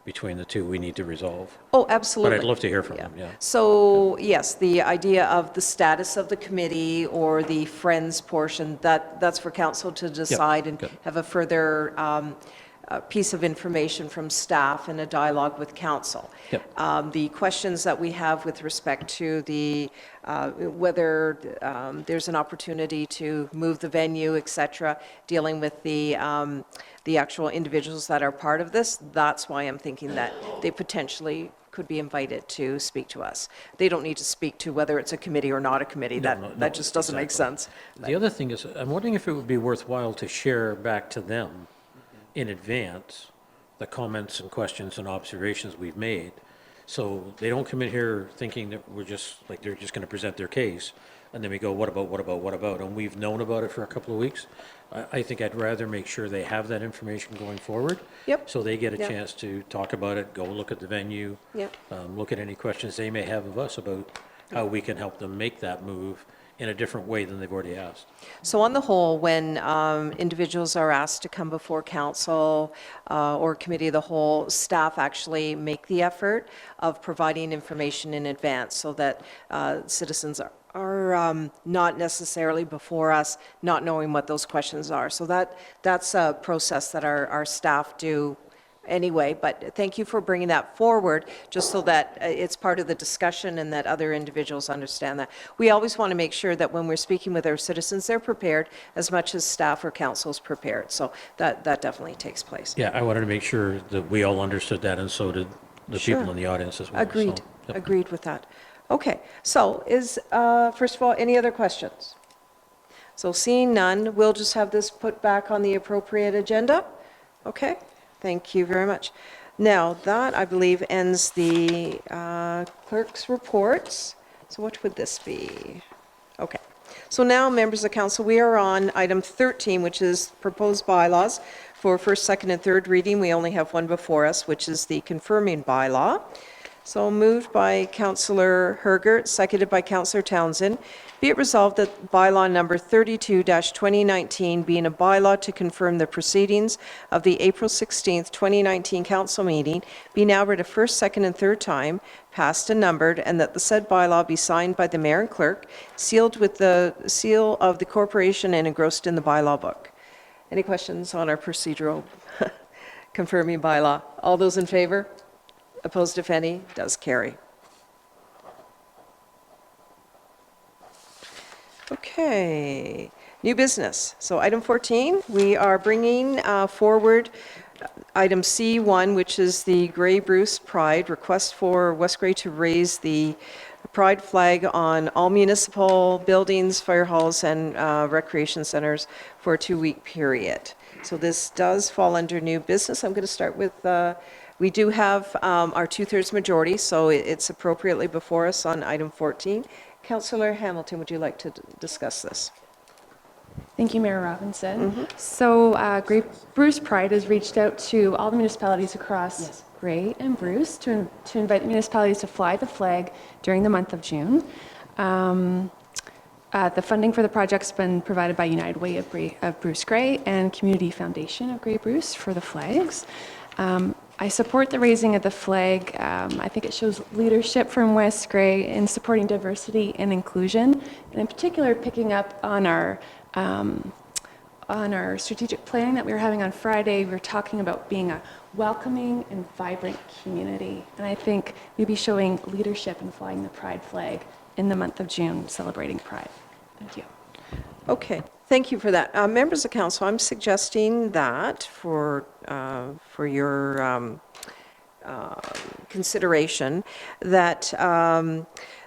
between the two we need to resolve. Oh, absolutely. But I'd love to hear from them, yeah. So, yes, the idea of the status of the committee, or the Friends portion, that's for council to decide, and good. have a further piece of information from staff and a dialogue with council. Yep. The questions that we have with respect to whether there's an opportunity to move the venue, et cetera, dealing with the actual individuals that are part of this, that's why I'm thinking that they potentially could be invited to speak to us. They don't need to speak to whether it's a committee or not a committee. That just doesn't make sense. The other thing is, I'm wondering if it would be worthwhile to share back to them in advance the comments and questions and observations we've made, so they don't come in here thinking that they're just going to present their case, and then we go, what about, and we've known about it for a couple of weeks. I think I'd rather make sure they have that information going forward. Yep. So they get a Yep. chance to talk about it, go look at the venue, Yep. look at any questions they may have of us about how we can help them make that move in a different way than they've already asked. So on the whole, when individuals are asked to come before council or committee of the whole, staff actually make the effort of providing information in advance so that citizens are not necessarily before us not knowing what those questions are. So that's a process that our staff do anyway, but thank you for bringing that forward, just so that it's part of the discussion and that other individuals understand that. We always want to make sure that when we're speaking with our citizens, they're prepared as much as staff or council is prepared. So that definitely takes place. Yeah, I wanted to make sure that we all understood that, and so did the Sure. people in the audience as well. Agreed. So, yep. Agreed with that. Okay, so first of all, any other questions? So seeing none, we'll just have this put back on the appropriate agenda. Okay, thank you very much. Now, that, I believe, ends the clerk's reports. So what would this be? Okay. So now, members of council, we are on item 13, which is proposed bylaws for first, second, and third reading. We only have one before us, which is the confirming bylaw. So moved by Councillor Hergert, seconded by Councillor Townsend. Be it resolved that bylaw number 32-2019, being a bylaw to confirm the proceedings of the April 16th, 2019 council meeting, be now read a first, second, and third time, passed and numbered, and that the said bylaw be signed by the mayor and clerk, sealed with the seal of the corporation and engrossed in the bylaw book. Any questions on our procedural confirming bylaw? All those in favor? Opposed, if any? Does carry. Okay, new business. So item 14, we are bringing forward item C1, which is the Grey Bruce Pride, request for West Grey to raise the pride flag on all municipal buildings, fire halls, and recreation centers for a 2-week period. So this does fall under new business. I'm going to start with, we do have our 2/3 majority, so it's appropriately before us on item 14. Councillor Hamilton, would you like to discuss this? Thank you, Mayor Robinson. So Grey Bruce Pride has reached out to all the municipalities across Grey and Bruce to invite the municipalities to fly the flag during the month of June. The funding for the project's been provided by United Way of Bruce Grey and Community Foundation of Grey Bruce for the flags. I support the raising of the flag. I think it shows leadership from West Grey in supporting diversity and inclusion, and in particular picking up on our strategic planning that we were having on Friday. We were talking about being a welcoming and vibrant community, and I think maybe showing leadership in flying the Pride flag in the month of June, celebrating Pride. Thank you. Okay, thank you for that. Members of council, I'm suggesting that for your consideration, that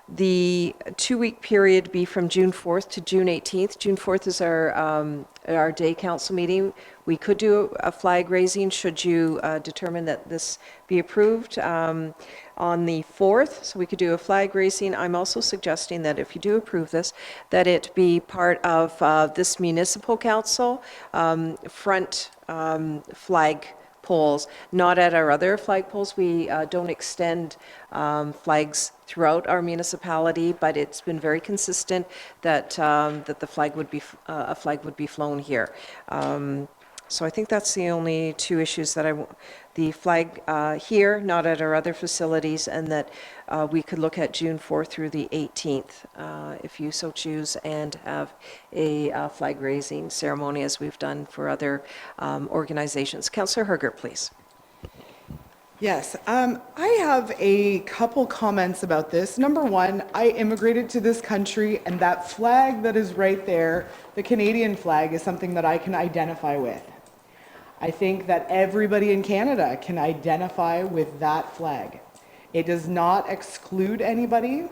the 2-week period be from June 4th to June 18th. June 4th is our day council meeting. We could do a flag raising should you determine that this be approved on the 4th. So we could do a flag raising. I'm also suggesting that if you do approve this, that it be part of this municipal council front flag poles, not at our other flag poles. We don't extend flags throughout our municipality, but it's been very consistent that that the flag would be a flag would be flown here. So I think that's the only two issues that the flag here, not at our other facilities, and that we could look at June 4th through the 18th, if you so choose, and have a flag raising ceremony as we've done for other organizations. Councillor Hergert, please. Yes, I have a couple comments about this. Number one, I immigrated to this country, and that flag that is right there, the Canadian flag, is something that I can identify with. I think that everybody in Canada can identify with that flag. It does not exclude anybody.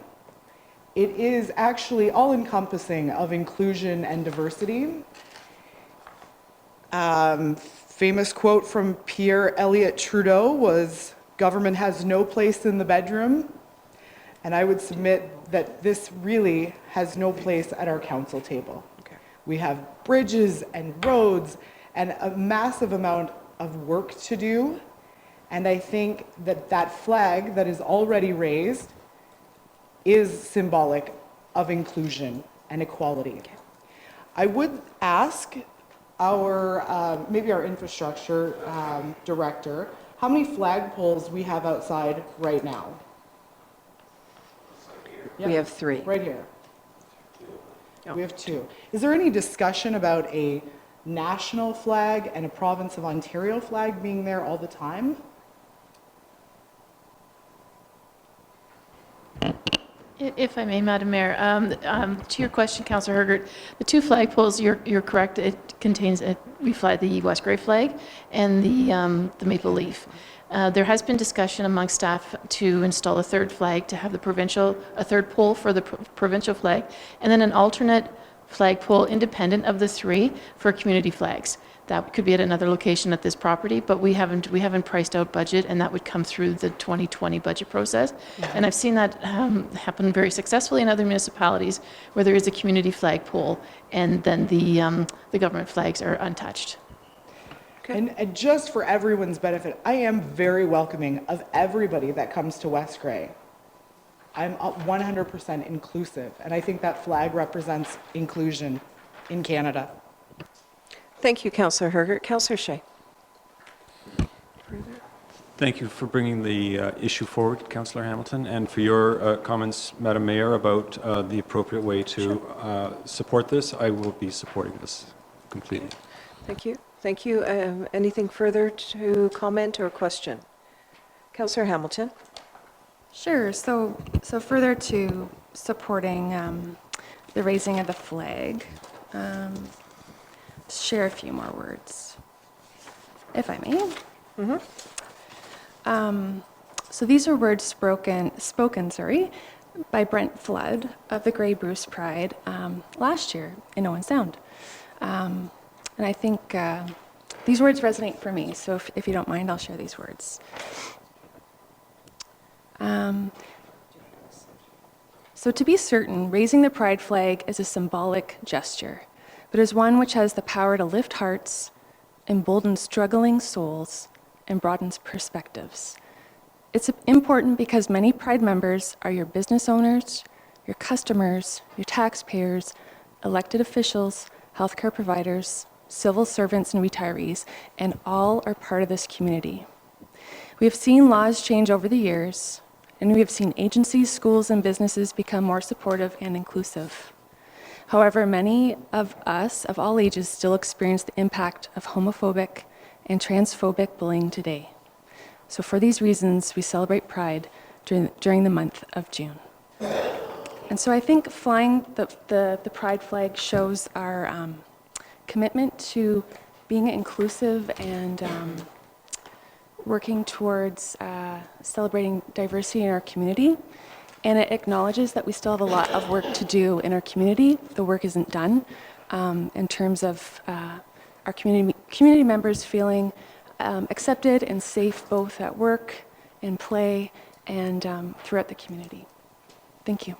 It is actually all-encompassing of inclusion and diversity. Famous quote from Pierre Elliott Trudeau was, "Government has no place in the bedroom." And I would submit that this really has no place at our council table. Okay. We have bridges and roads and a massive amount of work to do. And I think that that flag that is already raised is symbolic of inclusion and equality. I would ask our, maybe our infrastructure director, how many flagpoles we have outside right now? We have 3. Right here. Oh. We have 2. Is there any discussion about a national flag and a province of Ontario flag being there all the time? If I may, Madam Mayor, to your question, Councillor Hergert, the 2 flagpoles, you're correct, it contains, we fly the West Grey flag and the maple leaf. There has been discussion among staff to install a 3rd flag, to have a 3rd pole for the provincial flag, and then an alternate flagpole independent of the 3 for community flags. That could be at another location at this property, but we haven't priced out budget, and that would come through the 2020 budget process. And I've seen that happen very successfully in other municipalities where there is a community flagpole, and then the government flags are untouched. And just for everyone's benefit, I am very welcoming of everybody that comes to West Grey. I'm 100% inclusive, and I think that flag represents inclusion in Canada. Thank you, Councillor Hergert. Councillor Shea. Thank you for bringing the issue forward, Councillor Hamilton, and for your comments, Madam Mayor, about the appropriate way to support this. I will be supporting this completely. Thank you. Thank you. Anything further to comment or question? Councillor Hamilton. Sure. So further to supporting the raising of the flag, share a few more words, if I may. So these are words spoken, by Brent Flood of the Grey Bruce Pride last year in Owen Sound. And I think these words resonate for me, so if you don't mind, I'll share these words. So to be certain, raising the pride flag is a symbolic gesture, but is one which has the power to lift hearts, embolden struggling souls, and broadens perspectives. It's important because many Pride members are your business owners, your customers, your taxpayers, elected officials, healthcare providers, civil servants, and retirees, and all are part of this community. We have seen laws change over the years, and we have seen agencies, schools, and businesses become more supportive and inclusive. However, many of us of all ages still experience the impact of homophobic and transphobic bullying today. So for these reasons, we celebrate Pride during the month of June. And so I think flying the Pride flag shows our commitment to being inclusive and working towards celebrating diversity in our community. And it acknowledges that we still have a lot of work to do in our community. The work isn't done in terms of our community members feeling accepted and safe both at work, in play, and throughout the community. Thank you.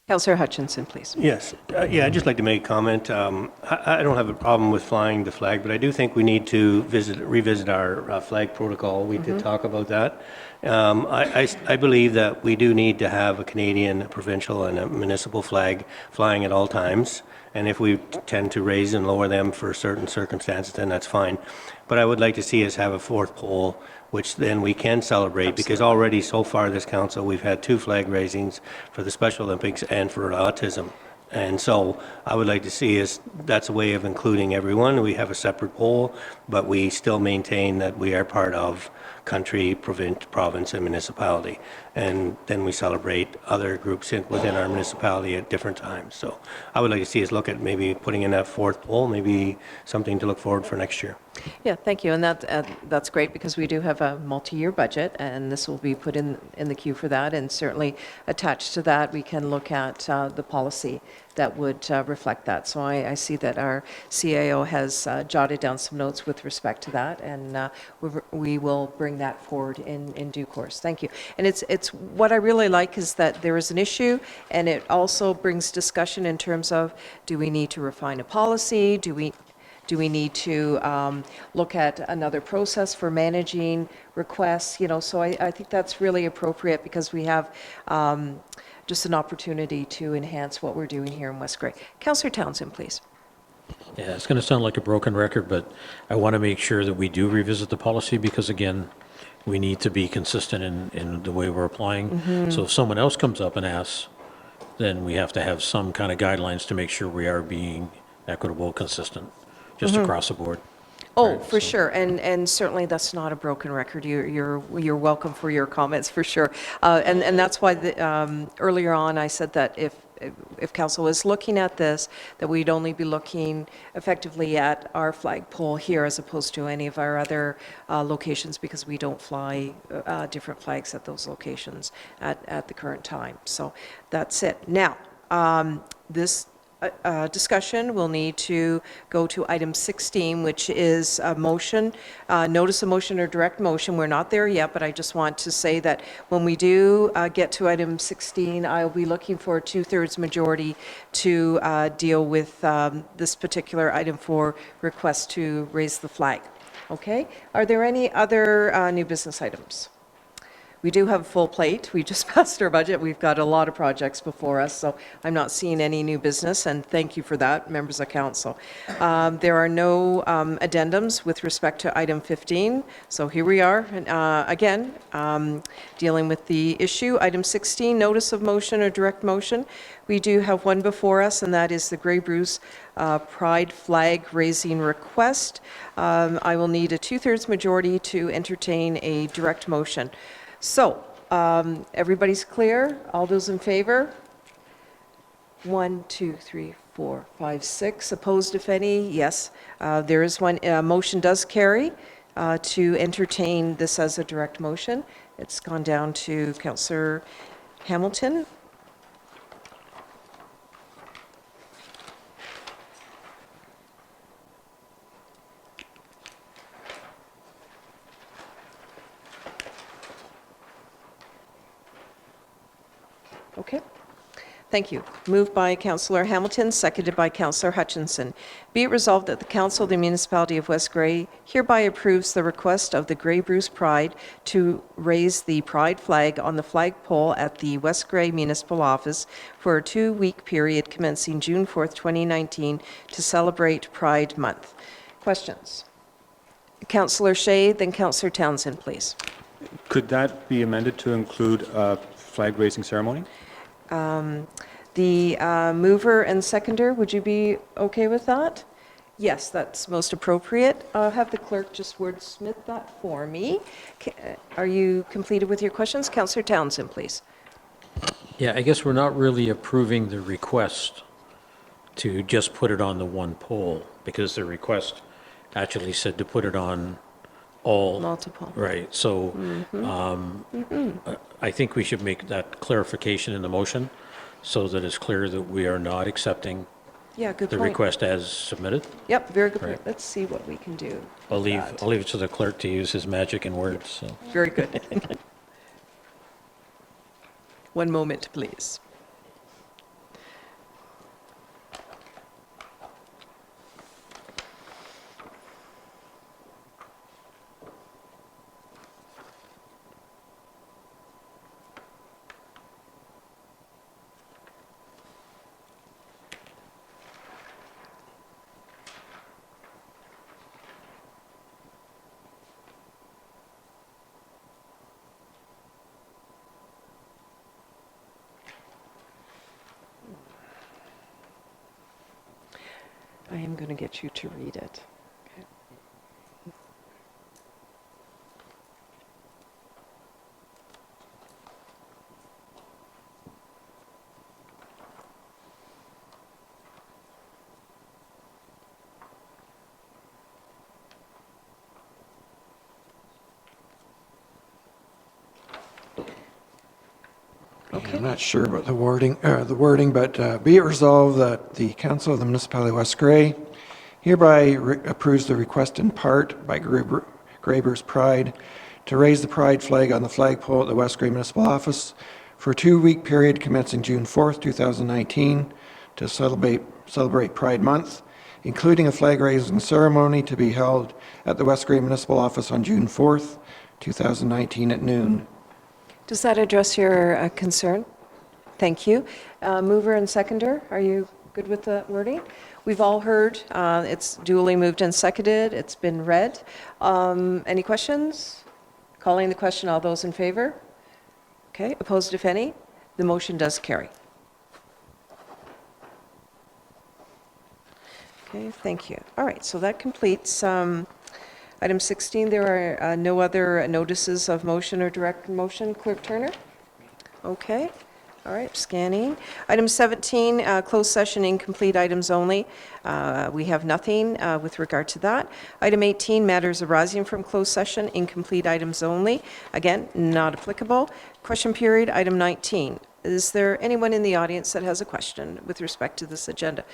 Councillor Hutchinson, please. Yes. Yeah, I'd just like to make a comment. I don't have a problem with flying the flag, but I do think we need to revisit our flag protocol. We did talk about that. I believe that we do need to have a Canadian, a provincial, and a municipal flag flying at all times. And if we tend to raise and lower them for certain circumstances, then that's fine. But I would like to see us have a 4th pole, which then we can celebrate, because already so far this council, we've had 2 flag raisings for the Special Olympics and for autism. And so I would like to see us, that's a way of including everyone. We have a separate pole, but we still maintain that we are part of country, province, and municipality. And then we celebrate other groups within our municipality at different times. So I would like to see us look at maybe putting in that 4th pole, maybe something to look forward for next year. Yeah, thank you. And that's great, because we do have a multi-year budget, and this will be put in the queue for that. And certainly attached to that, we can look at the policy that would reflect that. So I see that our CAO has jotted down some notes with respect to that, and we will bring that forward in due course. Thank you. And it's what I really like is that there is an issue, and it also brings discussion in terms of, do we need to refine a policy? Do we need to look at another process for managing requests? So I think that's really appropriate, because we have just an opportunity to enhance what we're doing here in West Grey. Councillor Townsend, please. Yeah, it's going to sound like a broken record, but I want to make sure that we do revisit the policy because, again, we need to be consistent in the way we're applying. So if someone else comes up and asks, then we have to have some kind of guidelines to make sure we are being equitable, consistent, just across the board. Oh, Right, for so- sure, and certainly that's not a broken record. You're welcome for your comments, for sure. And that's why earlier on I said that if council is looking at this, that we'd only be looking effectively at our flagpole here as opposed to any of our other locations, because we don't fly different flags at those locations at the current time. So that's it. Now, this discussion, we'll need to go to item 16, which is a motion, notice of motion or direct motion. We're not there yet, but I just want to say that when we do get to item 16, I'll be looking for a 2/3 majority to deal with this particular item for request to raise the flag. Okay? Are there any other new business items? We do have a full plate. We just passed our budget. We've got a lot of projects before us, so I'm not seeing any new business, and thank you for that, members of council. There are no addendums with respect to item 15, so here we are, again, dealing with the issue. Item 16, notice of motion or direct motion. We do have one before us, and that is the Grey Bruce Pride flag raising request. I will need a 2/3 majority to entertain a direct motion. So, everybody's clear? All those in favor? 1, 2, 3, 4, 5, 6. Opposed, if any? Yes. There is one. Motion does carry to entertain this as a direct motion. It's gone down to Councillor Hamilton. Okay. Thank you. Moved by Councillor Hamilton, seconded by Councillor Hutchinson. Be it resolved that the Council of the Municipality of West Grey hereby approves the request of the Grey Bruce Pride to raise the Pride flag on the flagpole at the West Grey Municipal Office for a 2-week period commencing June 4th, 2019 to celebrate Pride Month. Questions? Councillor Shea, then Councillor Townsend, please. Could that be amended to include a flag raising ceremony? The mover and seconder, would you be okay with that? Yes, that's most appropriate. I'll have the clerk just wordsmith that for me. Are you completed with your questions? Councillor Townsend, please. Yeah, I guess we're not really approving the request to just put it on the one pole, because the request actually said to put it on all. Multiple. Right, so I think we should make that clarification in the motion so that it's clear that we are not accepting Yeah, good the point. request as submitted. Yep, very good point. Right. Let's see what we can do. I'll with leave that. it to the clerk to use his magic in words, so. Very good. One moment, please. I am going to get you to read it. Okay. Okay. I'm not sure about the wording, but be it resolved that the Council of the Municipality of West Grey hereby approves the request in part by Grey Bruce Pride to raise the Pride flag on the flagpole at the West Grey Municipal Office for a 2-week period commencing June 4th, 2019 to celebrate Pride Month, including a flag raising ceremony to be held at the West Grey Municipal Office on June 4th, 2019 at noon. Does that address your concern? thank you. Mover and seconder, are you good with the wording? We've all heard, it's duly moved and seconded, it's been read. Any questions? Calling the question, all those in favor? Okay, opposed if any? The motion does carry. Okay, thank you. All right, so that completes item 16. There are no other notices of motion or direct motion. Clerk Turner? Okay. All right, scanning. Item 17, closed session, incomplete items only. We have nothing with regard to that. Item 18, matters arising from closed session, incomplete items only. Again, not applicable. Question period, item 19. Is there anyone in the audience that has a question with respect to this agenda?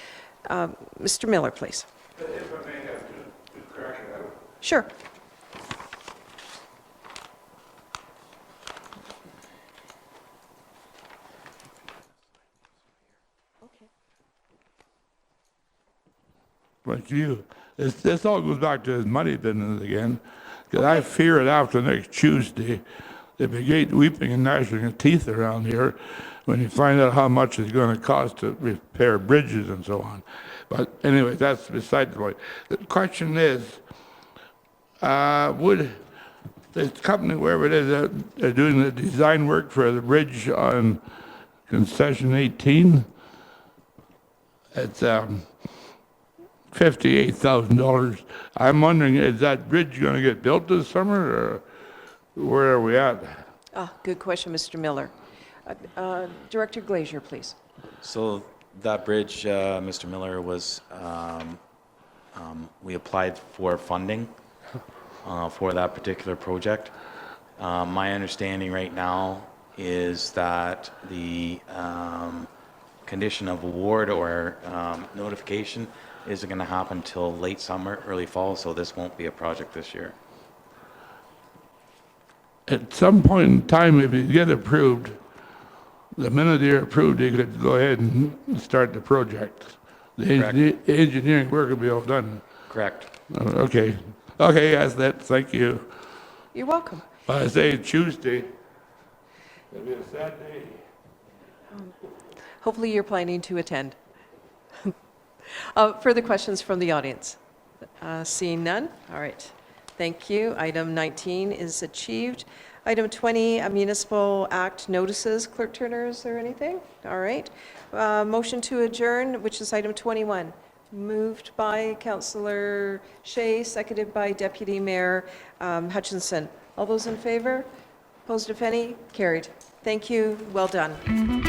Mr. Miller, please. If I may have to crack it out. Sure. But this all goes back to his money business again, because I fear that after next Tuesday, they'll be weeping and gnashing their teeth around here when you find out how much it's going to cost to repair bridges and so on. But anyway, that's beside the point. The question is, would the company, wherever it is, they're doing the design work for the bridge on concession 18, it's $58,000. I'm wondering, is that bridge going to get built this summer, or where are we at? Good question, Mr. Miller. Director Glazier, please. So that bridge, Mr. Miller, was, we applied for funding for that particular project. My understanding right now is that the condition of award or notification isn't going to happen till late summer, early fall, so this won't be a project this year. At some point in time, if you get approved, the minute you're approved, you could go ahead and start the project. The engineering work will be all done. Correct. Okay. Okay, yes, that, thank you. You're welcome. I say Tuesday. It'll be a sad day. Hopefully you're planning to attend. Further questions from the audience? Seeing none? All right. Thank you. Item 19 is achieved. Item 20, Municipal Act notices. Clerk Turner, is there anything? All right. Motion to adjourn, which is item 21. Moved by Councillor Shea, seconded by Deputy Mayor Hutchinson. All those in favor? Opposed, if any? Carried. Thank you. Well done.